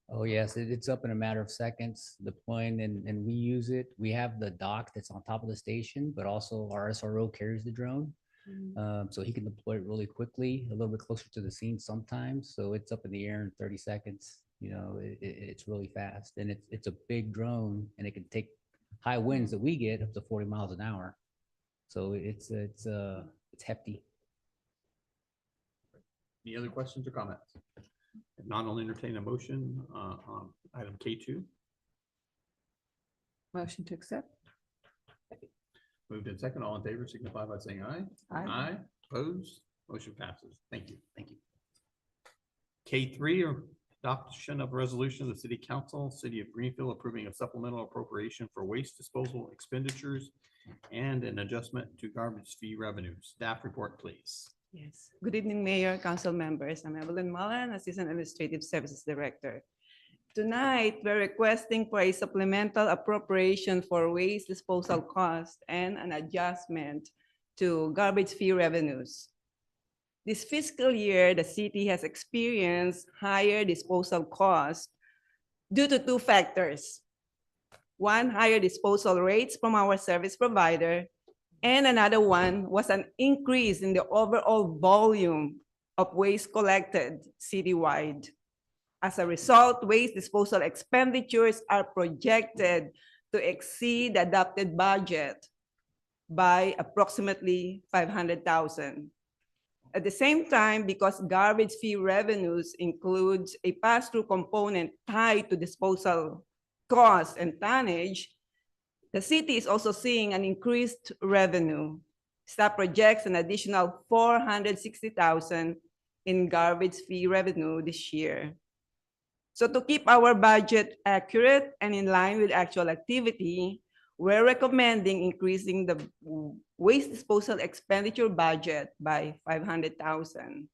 S13: Oh, yes, it's up in a matter of seconds deploying, and we use it. We have the dock that's on top of the station, but also our SRO carries the drone. So he can deploy it really quickly, a little bit closer to the scene sometimes. So it's up in the air in 30 seconds. It's really fast, and it's a big drone, and it can take high winds that we get up to 40 miles an hour. So it's hefty.
S4: Any other questions or comments? If not, I'll entertain a motion on item K2.
S1: Motion to accept.
S4: Moved in second, all in favor signify by saying aye.
S1: Aye.
S4: Opposed, motion passes. Thank you. Thank you. K3, or adoption of a resolution of the City Council, City of Greenfield, approving a supplemental appropriation for waste disposal expenditures and an adjustment to garbage fee revenues. Staff report, please.
S2: Yes. Good evening, Mayor, Council members. I'm Evelyn Mullen, Assistant Administrative Services Director.
S14: Tonight, we're requesting for a supplemental appropriation for waste disposal cost and an adjustment to garbage fee revenues. This fiscal year, the city has experienced higher disposal costs due to two factors. One, higher disposal rates from our service provider, and another one was an increase in the overall volume of waste collected citywide. As a result, waste disposal expenditures are projected to exceed the adopted budget by approximately 500,000. At the same time, because garbage fee revenues includes a pass-through component tied to disposal costs and tonnage, the city is also seeing an increased revenue. Staff projects an additional 460,000 in garbage fee revenue this year. So to keep our budget accurate and in line with actual activity, we're recommending increasing the waste disposal expenditure budget by 500,000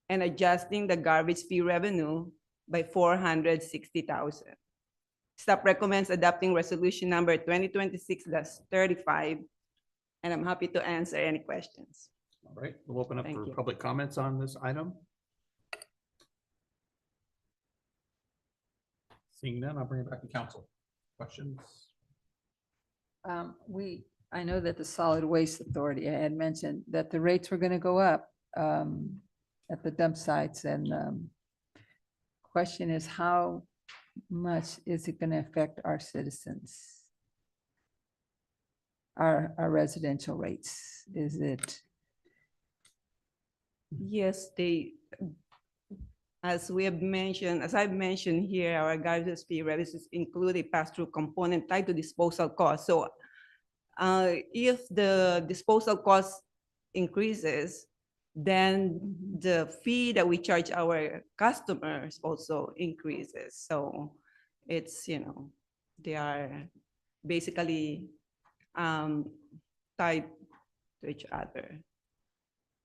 S14: and adjusting the garbage fee revenue by 460,000. Staff recommends adopting resolution number 2026-35, and I'm happy to answer any questions.
S4: All right, we'll open up
S14: Thank
S4: for
S14: you.
S4: public comments on this item. Seeing none, I'll bring it back to council. Questions?
S1: I know that the Solid Waste Authority, I had mentioned that the rates were going to go up at the dump sites, and question is, how much is it going to affect our citizens? Our residential rates, is it?
S14: Yes, as I've mentioned here, our garbage fee revenues include a pass-through component tied to disposal costs. So if the disposal cost increases, then the fee that we charge our customers also increases. So it's, they are basically tied to each other.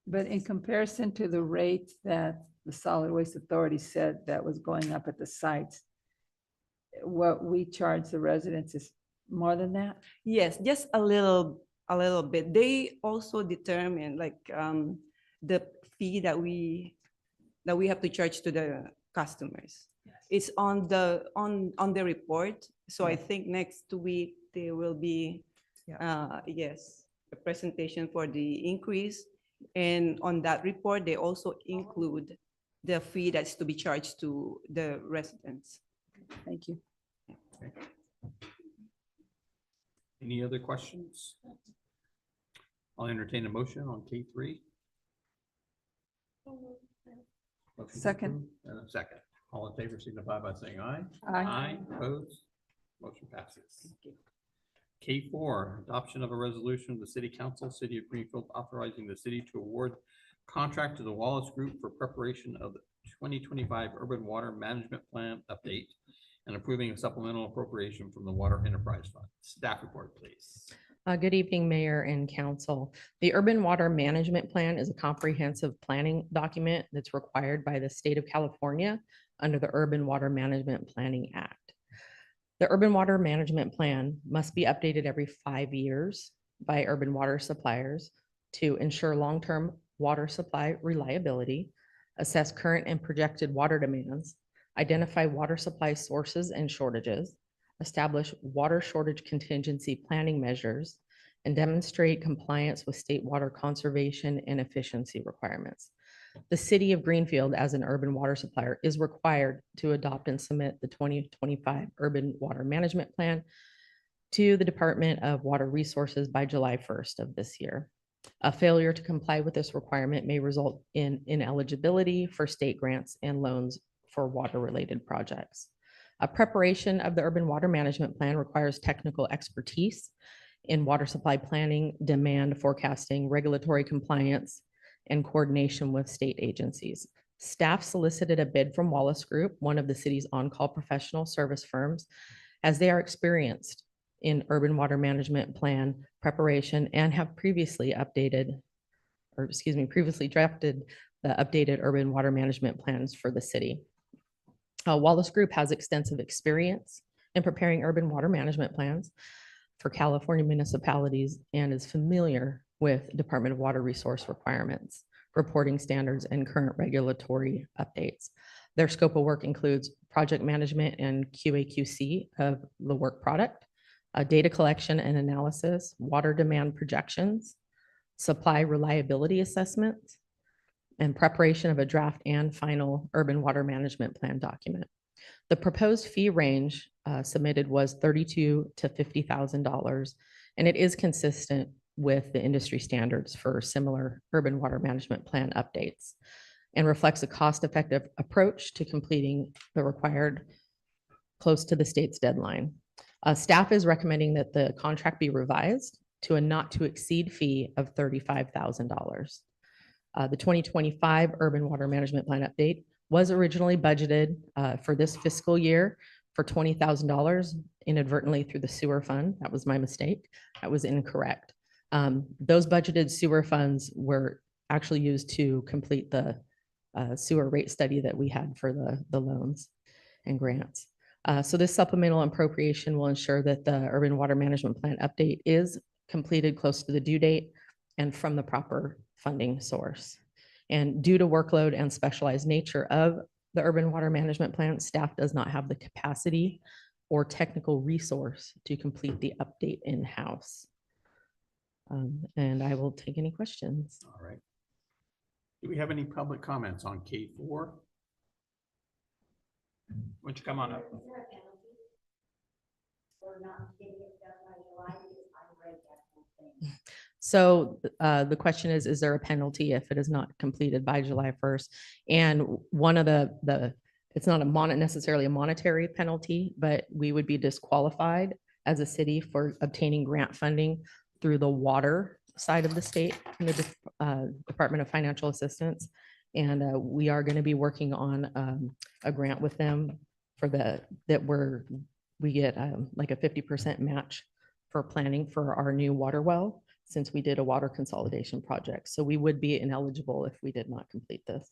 S1: But in comparison to the rate that the Solid Waste Authority said that was going up at the sites, what we charge the residents is more than that?
S14: Yes, just a little bit. They also determine the fee that we have to charge to the customers. It's on the report. So I think next week there will be yes, a presentation for the increase. And on that report, they also include the fee that's to be charged to the residents.
S1: Thank you.
S4: Okay. Any other questions? I'll entertain a motion on K3. Motion
S1: Second.
S4: approved, and a second. All in favor signify by saying aye.
S1: Aye.
S4: Opposed? Motion passes. K4, adoption of a resolution of the City Council, City of Greenfield, authorizing the city to award contract to the Wallace Group for preparation of the 2025 Urban Water Management Plan update and approving a supplemental appropriation from the Water Enterprise Fund. Staff report, please.
S15: Good evening, Mayor and Council. The Urban Water Management Plan is a comprehensive planning document that's required by the state of California under the Urban Water Management Planning Act. The Urban Water Management Plan must be updated every 5 years by urban water suppliers to ensure long-term water supply reliability, assess current and projected water demands, identify water supply sources and shortages, establish water shortage contingency planning measures, and demonstrate compliance with state water conservation and efficiency requirements. The City of Greenfield, as an urban water supplier, is required to adopt and submit the 2025 Urban Water Management Plan to the Department of Water Resources by July 1st of this year. A failure to comply with this requirement may result in ineligibility for state grants and loans for water-related projects. A preparation of the Urban Water Management Plan requires technical expertise in water supply planning, demand forecasting, regulatory compliance, and coordination with state agencies. Staff solicited a bid from Wallace Group, one of the city's on-call professional service firms, as they are experienced in urban water management plan preparation and have previously drafted the updated urban water management plans for the city. Wallace Group has extensive experience in preparing urban water management plans for California municipalities and is familiar with Department of Water Resource requirements, reporting standards, and current regulatory updates. Their scope of work includes project management and QA/QC of the work product, data collection and analysis, water demand projections, supply reliability assessments, and preparation of a draft and final urban water management plan document. The proposed fee range submitted was $32,000 to $50,000, and it is consistent with the industry standards for similar urban water management plan updates and reflects a cost-effective approach to completing the required close to the state's deadline. Staff is recommending that the contract be revised to a not-to-exceed fee of $35,000. The 2025 Urban Water Management Plan update was originally budgeted for this fiscal year for $20,000 inadvertently through the sewer fund. That was my mistake. That was incorrect. Those budgeted sewer funds were actually used to complete the sewer rate study that we had for the loans and grants. So this supplemental appropriation will ensure that the Urban Water Management Plan update is completed close to the due date and from the proper funding source. And due to workload and specialized nature of the Urban Water Management Plan, staff does not have the capacity or technical resource to complete the update in-house. And I will take any questions.
S4: All right. Do we have any public comments on K4? Why don't you come on up?
S15: So the question is there a penalty if it is not completed by July 1st? And one of it's not necessarily a monetary penalty, but we would be disqualified as a city for obtaining grant funding through the water side of the state in the Department of Financial Assistance. And we are going to be working on a grant with them for we get like a 50% match for planning for our new water well, since we did a water consolidation project. So we would be ineligible if we did not complete this.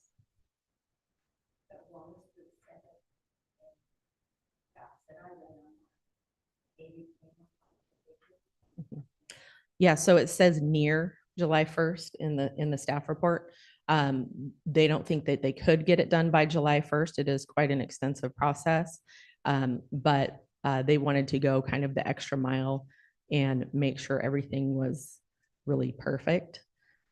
S15: Yeah, so it says near July 1st in the staff report. They don't think that they could get it done by July 1st. It is quite an extensive process. But they wanted to go kind of the extra mile and make sure everything was really perfect.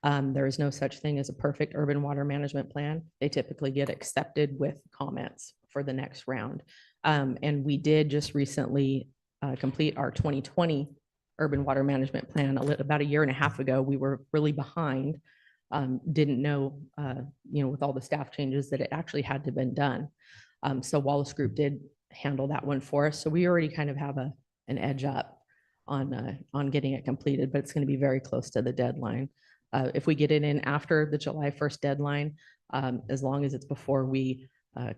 S15: There is no such thing as a perfect urban water management plan. They typically get accepted with comments for the next round. And we did just recently complete our 2020 urban water management plan about a year and a half ago. We were really behind, didn't know, with all the staff changes that it actually had to been done. So Wallace Group did handle that one for us. So we already kind of have an edge up on getting it completed, but it's going to be very close to the deadline. If we get it in after the July 1st deadline, as long as it's before we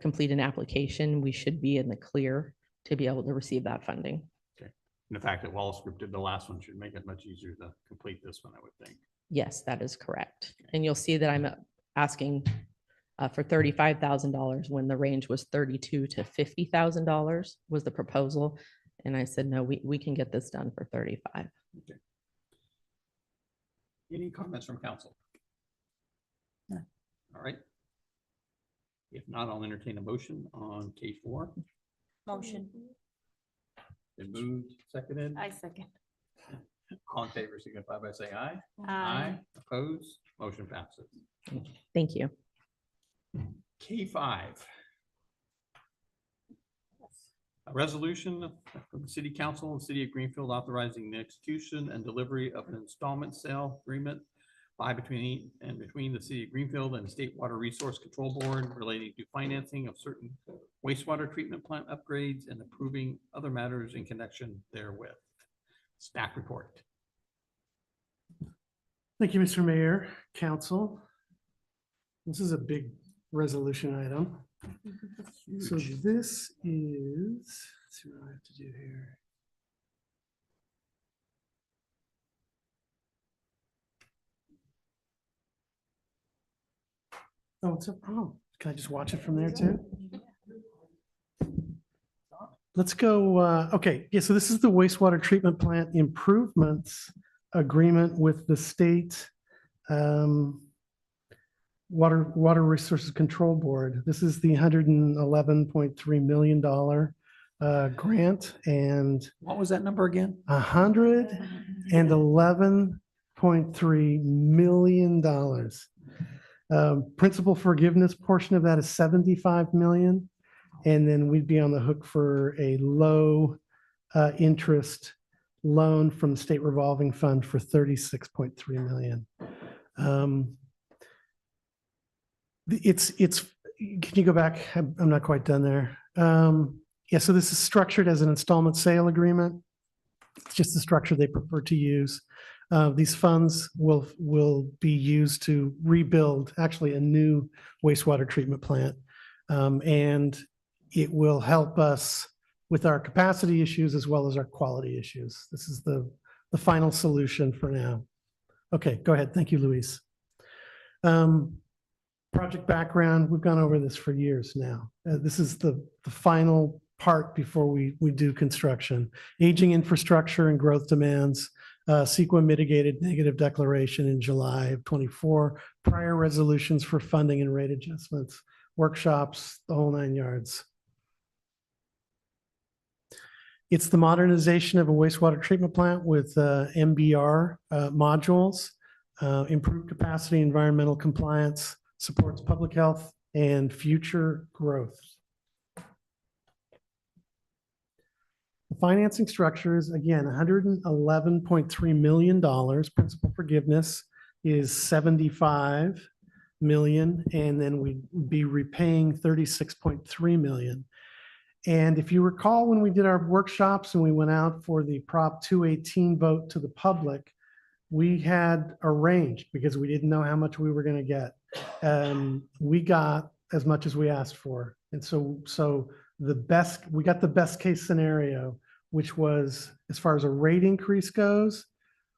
S15: complete an application, we should be in the clear to be able to receive that funding.
S4: Okay. And the fact that Wallace Group did the last one should make it much easier to complete this one, I would think.
S15: Yes, that is correct. And you'll see that I'm asking for $35,000 when the range was $32,000 to $50,000 was the proposal. And I said, no, we can get this done for $35,000.
S4: Okay. Any comments from council?
S1: No.
S4: All right. If not, I'll entertain a motion on K4.
S2: Motion.
S4: Been moved, seconded.
S2: I second.
S4: All in favor, signify by saying aye.
S2: Aye.
S4: Opposed, motion passes.
S15: Thank you.
S4: K5. A resolution from the City Council and City of Greenfield authorizing the execution and delivery of an installment sale agreement between the City of Greenfield and the State Water Resource Control Board relating to financing of certain wastewater treatment plant upgrades and approving other matters in connection therewith. Staff report.
S3: Thank you, Mr. Mayor, Council. This is a big resolution item. So this is, let's see what I have to do here. Oh, it's up. Oh, can I just watch it from there too? Let's go, okay, yeah, so this is the wastewater treatment plant improvements agreement with the state Water Resources Control Board. This is the $111.3 million grant, and
S4: What was that number again?
S3: $111.3 million. Principal forgiveness portion of that is 75 million. And then we'd be on the hook for a low interest loan from the state revolving fund for 36.3 million. Can you go back? I'm not quite done there. Yeah, so this is structured as an installment sale agreement. It's just the structure they prefer to use. These funds will be used to rebuild actually a new wastewater treatment plant. And it will help us with our capacity issues as well as our quality issues. This is the final solution for now. Okay, go ahead. Thank you, Luis. Project background, we've gone over this for years now. This is the final part before we do construction. Aging infrastructure and growth demands. CEQA mitigated negative declaration in July of 24. Prior resolutions for funding and rate adjustments. Workshops, the whole 9 yards. It's the modernization of a wastewater treatment plant with MBR modules, improved capacity, environmental compliance, supports public health and future growth. The financing structure is, again, $111.3 million. Principal forgiveness is 75 million, and then we'd be repaying 36.3 million. And if you recall, when we did our workshops and we went out for the Prop 218 vote to the public, we had arranged, because we didn't know how much we were going to get. We got as much as we asked for. And so we got the best case scenario, which was, as far as a rate increase goes,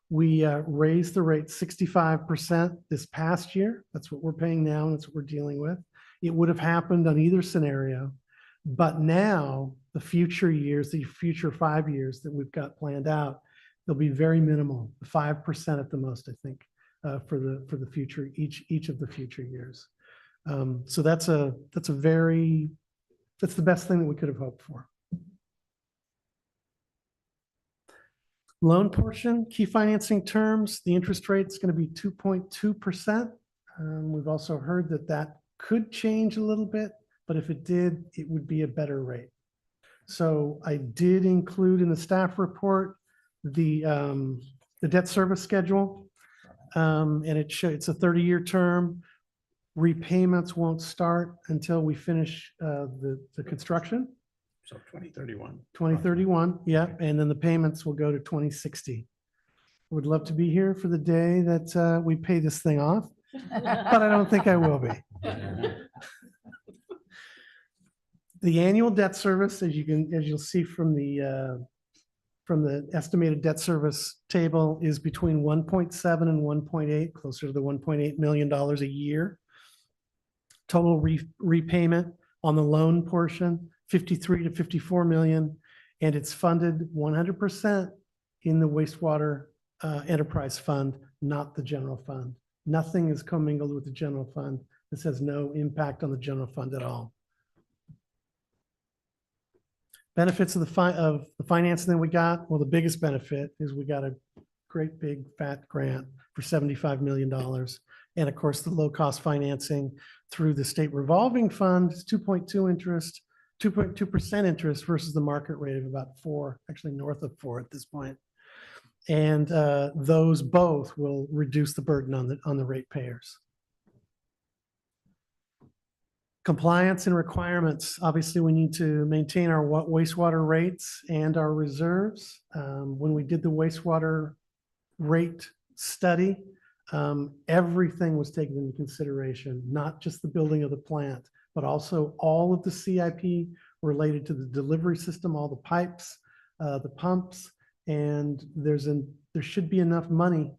S3: we raised the rate 65% this past year. That's what we're paying now, and that's what we're dealing with. It would have happened on either scenario. But now, the future years, the future 5 years that we've got planned out, they'll be very minimal, 5% at the most, I think, for the future, each of the future years. So that's the best thing that we could have hoped for. Loan portion, key financing terms, the interest rate is going to be 2.2%. We've also heard that could change a little bit, but if it did, it would be a better rate. So I did include in the staff report the debt service schedule, and it's a 30-year term. Repayments won't start until we finish the construction.
S4: So 2031.
S3: 2031, yeah, and then the payments will go to 2060. Would love to be here for the day that we pay this thing off, but I don't think I will be. The annual debt service, as you'll see from the estimated debt service table, is between 1.7 and 1.8, closer to the $1.8 million a year. Total repayment on the loan portion, 53 to 54 million, and it's funded 100% in the wastewater enterprise fund, not the general fund. Nothing is commingled with the general fund. This has no impact on the general fund at all. Benefits of the financing that we got. Well, the biggest benefit is we got a great big fat grant for $75 million. And of course, the low cost financing through the state revolving fund is 2.2% interest versus the market rate of about 4, actually north of 4 at this point. And those both will reduce the burden on the ratepayers. Compliance and requirements. Obviously, we need to maintain our wastewater rates and our reserves. When we did the wastewater rate study, everything was taken into consideration, not just the building of the plant, but also all of the CIP related to the delivery system, all the pipes, the pumps, and there should be enough money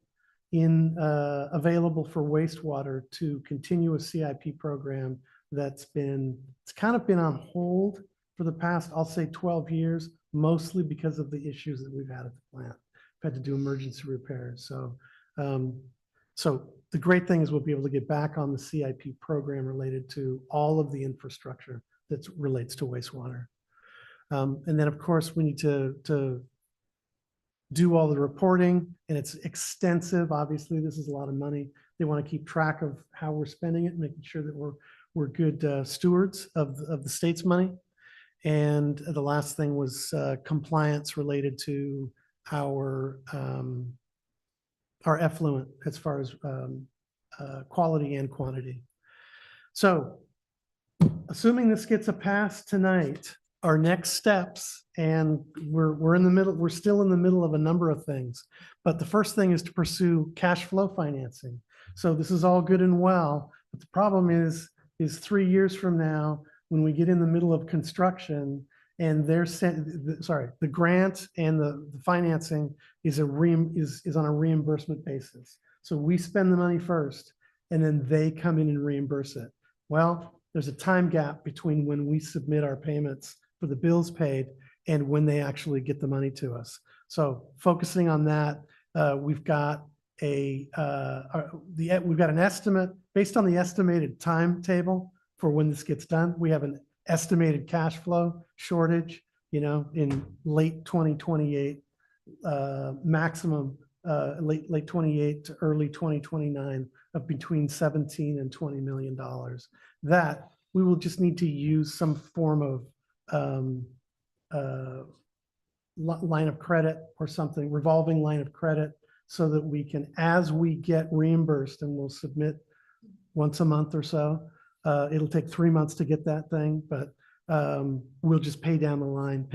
S3: available for wastewater to continue a CIP program it's kind of been on hold for the past, I'll say 12 years, mostly because of the issues that we've had at the plant. We've had to do emergency repairs. So, so the great thing is we'll be able to get back on the CIP program related to all of the infrastructure that relates to wastewater. And then, of course, we need to do all the reporting, and it's extensive. Obviously, this is a lot of money. They want to keep track of how we're spending it, making sure that we're good stewards of the state's money. And the last thing was compliance related to our effluent as far as quality and quantity. So assuming this gets a pass tonight, our next steps, and we're in the middle, we're still in the middle of a number of things, but the first thing is to pursue cash flow financing. So this is all good and well, but the problem is 3 years from now, when we get in the middle of construction and the grant and the financing is on a reimbursement basis. So we spend the money first and then they come in and reimburse it. Well, there's a time gap between when we submit our payments for the bills paid and when they actually get the money to us. So focusing on that, we've got an estimate based on the estimated timetable for when this gets done. We have an estimated cash flow shortage, in late 2028, maximum late 28 to early 2029 of between 17 and $20 million. That we will just need to use some form of line of credit or something, revolving line of credit, so that we can, as we get reimbursed, and we'll submit once a month or so. It'll take 3 months to get that thing, but we'll just pay down the line,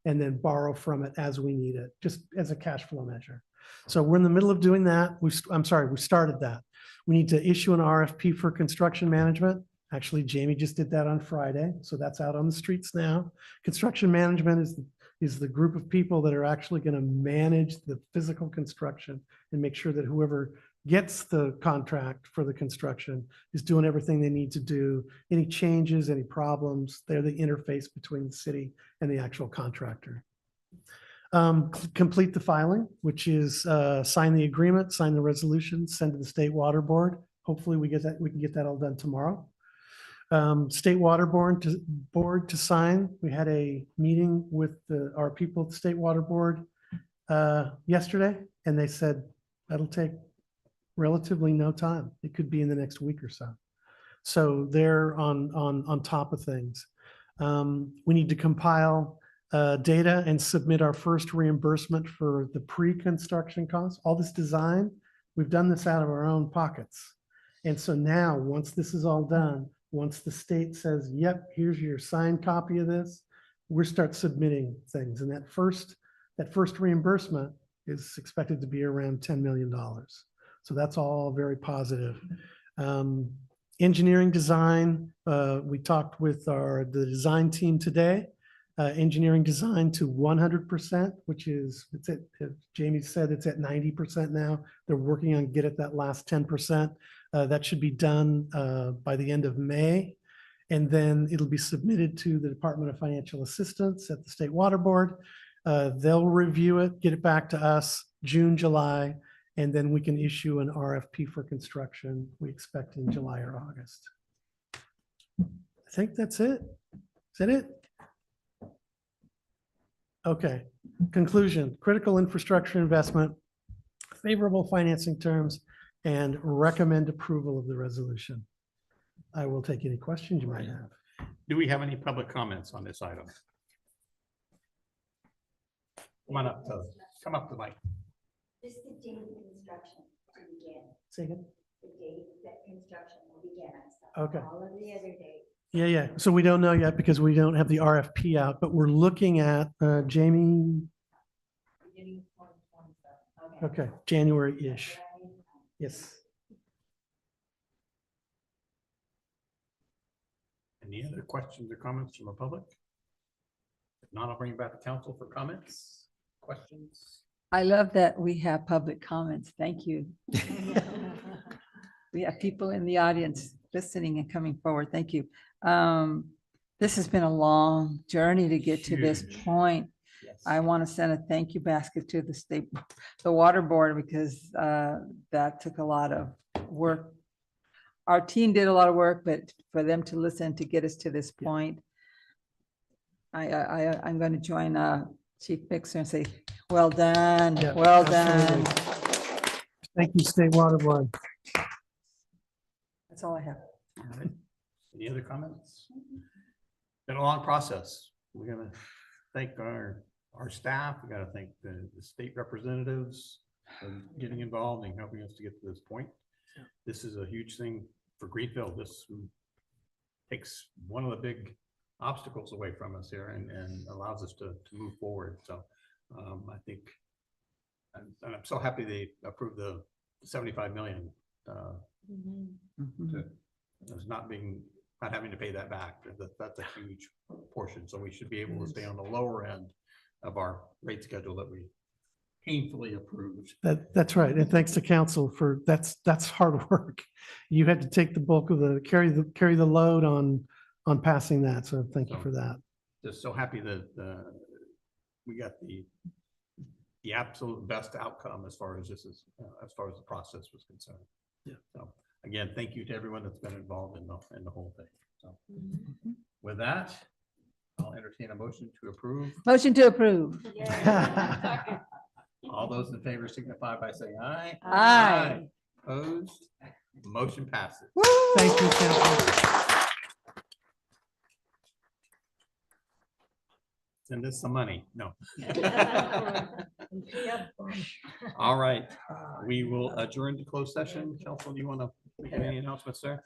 S3: and then borrow from it as we need it, just as a cash flow measure. So we're in the middle of doing that. We started that. We need to issue an RFP for construction management. Actually, Jamie just did that on Friday, so that's out on the streets now. Construction management is the group of people that are actually going to manage the physical construction and make sure that whoever gets the contract for the construction is doing everything they need to do. Any changes, any problems, they're the interface between the city and the actual contractor. Complete the filing, which is sign the agreement, sign the resolution, send to the State Water Board. Hopefully we can get that all done tomorrow. State Water Board to sign. We had a meeting with our people at the State Water Board yesterday, and they said that'll take relatively no time. It could be in the next week or so. So they're on top of things. We need to compile data and submit our first reimbursement for the pre-construction costs. All this design, we've done this out of our own pockets. And so now, once this is all done, once the state says, yep, here's your signed copy of this, we'll start submitting things. And that first reimbursement is expected to be around $10 million. So that's all very positive. Engineering design, we talked with the design team today. Engineering design to 100%, which is, Jamie said it's at 90% now. They're working on get at that last 10%. That should be done by the end of May. And then it'll be submitted to the Department of Financial Assistance at the State Water Board. They'll review it, get it back to us June, July, and then we can issue an RFP for construction, we expect in July or August. I think that's it. Is that it? Okay, conclusion, critical infrastructure investment, favorable financing terms, and recommend approval of the resolution. I will take any questions you might have.
S4: Do we have any public comments on this item? Come on up, come up to the mic.
S9: Just the date of construction to begin.
S3: Say again?
S9: The date that construction will begin.
S3: Okay.
S9: All of the other dates.
S3: Yeah. So we don't know yet because we don't have the RFP out, but we're looking at Jamie.
S9: Beginning of 2027.
S3: Okay, January-ish. Yes.
S4: Any other questions or comments from the public? If not, I'll bring it back to council for comments, questions.
S1: I love that we have public comments. Thank you. We have people in the audience listening and coming forward. Thank you. This has been a long journey to get to this
S4: Huge.
S1: point. I want to send a thank you basket to the state, the water board, because that took a lot of work. Our team did a lot of work, but for them to listen to get us to this point, I'm going to join Chief Mixer and say, well done,
S3: Yeah,
S1: well
S3: absolutely.
S1: done.
S3: Thank you, State Water Board.
S1: That's all I have.
S4: All right. Any other comments? Been a long process. We're gonna thank our staff. We gotta thank the state representatives for getting involved and helping us to get to this point. This is a huge thing for Greenfield. This takes one of the big obstacles away from us here and allows us to move forward. So I think, and I'm so happy they approved the 75 million. To us not having to pay that back. That's a huge portion. So we should be able to stay on the lower end of our rate schedule that we painfully approved.
S3: That's right. And thanks to council for, that's hard work. You had to take the bulk of carry the load on passing that. So thank you for that.
S4: Just so happy that we got the absolute best outcome as far as as far as the process was concerned.
S3: Yeah.
S4: So again, thank you to everyone that's been involved in the whole thing. So with that, I'll entertain a motion to approve.
S1: Motion to approve.
S4: All those in favor signify by saying aye.
S1: Aye.
S4: Opposed? Motion passes.
S3: Thank you, council.
S4: Send us some money. No. All right, we will adjourn to closed session. Council, do you want to make any announcements, sir?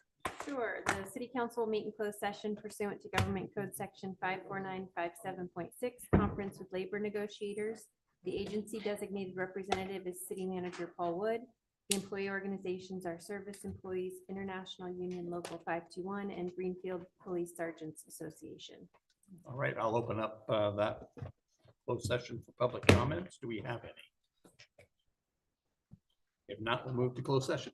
S16: Sure. The city council will meet in closed session pursuant to government code section 54957.6, conference with labor negotiators. The agency designated representative is city manager Paul Wood. The employee organizations are Service Employees International Union Local 521 and Greenfield Police Sergeants Association.
S4: All right, I'll open up that closed session for public comments. Do we have any? If not, we'll move to closed session.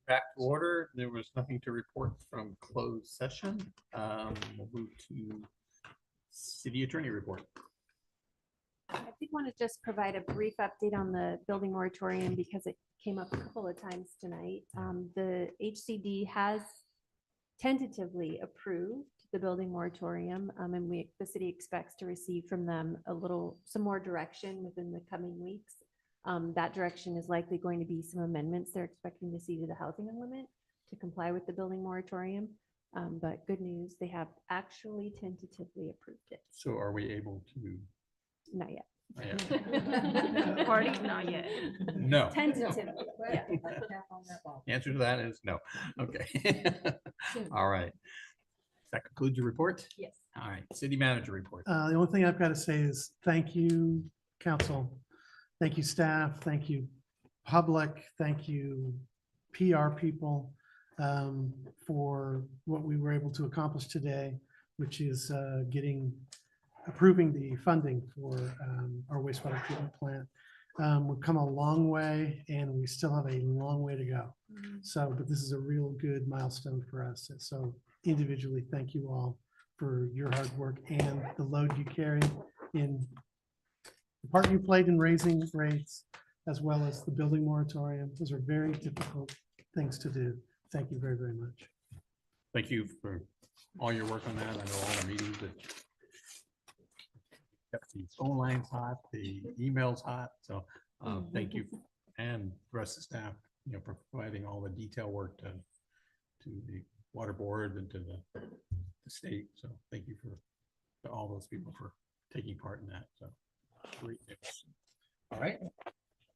S4: Back to order. There was nothing to report from closed session. We'll move to city attorney report.
S16: I did want to just provide a brief update on the building moratorium because it came up a couple of times tonight. The HCD has tentatively approved the building moratorium, and the city expects to receive from them some more direction within the coming weeks. That direction is likely going to be some amendments they're expecting to see to the housing limit to comply with the building moratorium. But good news, they have actually tentatively approved it.
S4: So are we able to?
S16: Not yet.
S4: Not yet.
S16: Party, not yet.
S4: No.
S16: Tentatively, yeah.
S4: The answer to that is no. Okay. All right. That concludes your report?
S16: Yes.
S4: All right, city manager report.
S3: The only thing I've got to say is thank you, council. Thank you, staff. Thank you, public. Thank you, PR people, for what we were able to accomplish today, which is approving the funding for our wastewater treatment plant. We've come a long way and we still have a long way to go. So, but this is a real good milestone for us. And so individually, thank you all for your hard work and the load you carry in the part you played in raising rates, as well as the building moratorium. Those are very difficult things to do. Thank you very, very much.
S4: Thank you for all your work on that. I know all the meetings that kept the phone lines hot, the emails hot. So thank you and the rest of the staff, for providing all the detail work to the water board and to the state. So thank you to all those people for taking part in that. So great news. All right.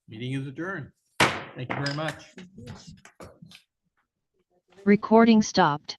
S4: Meeting is adjourned. Thank you very much.
S17: Recording stopped.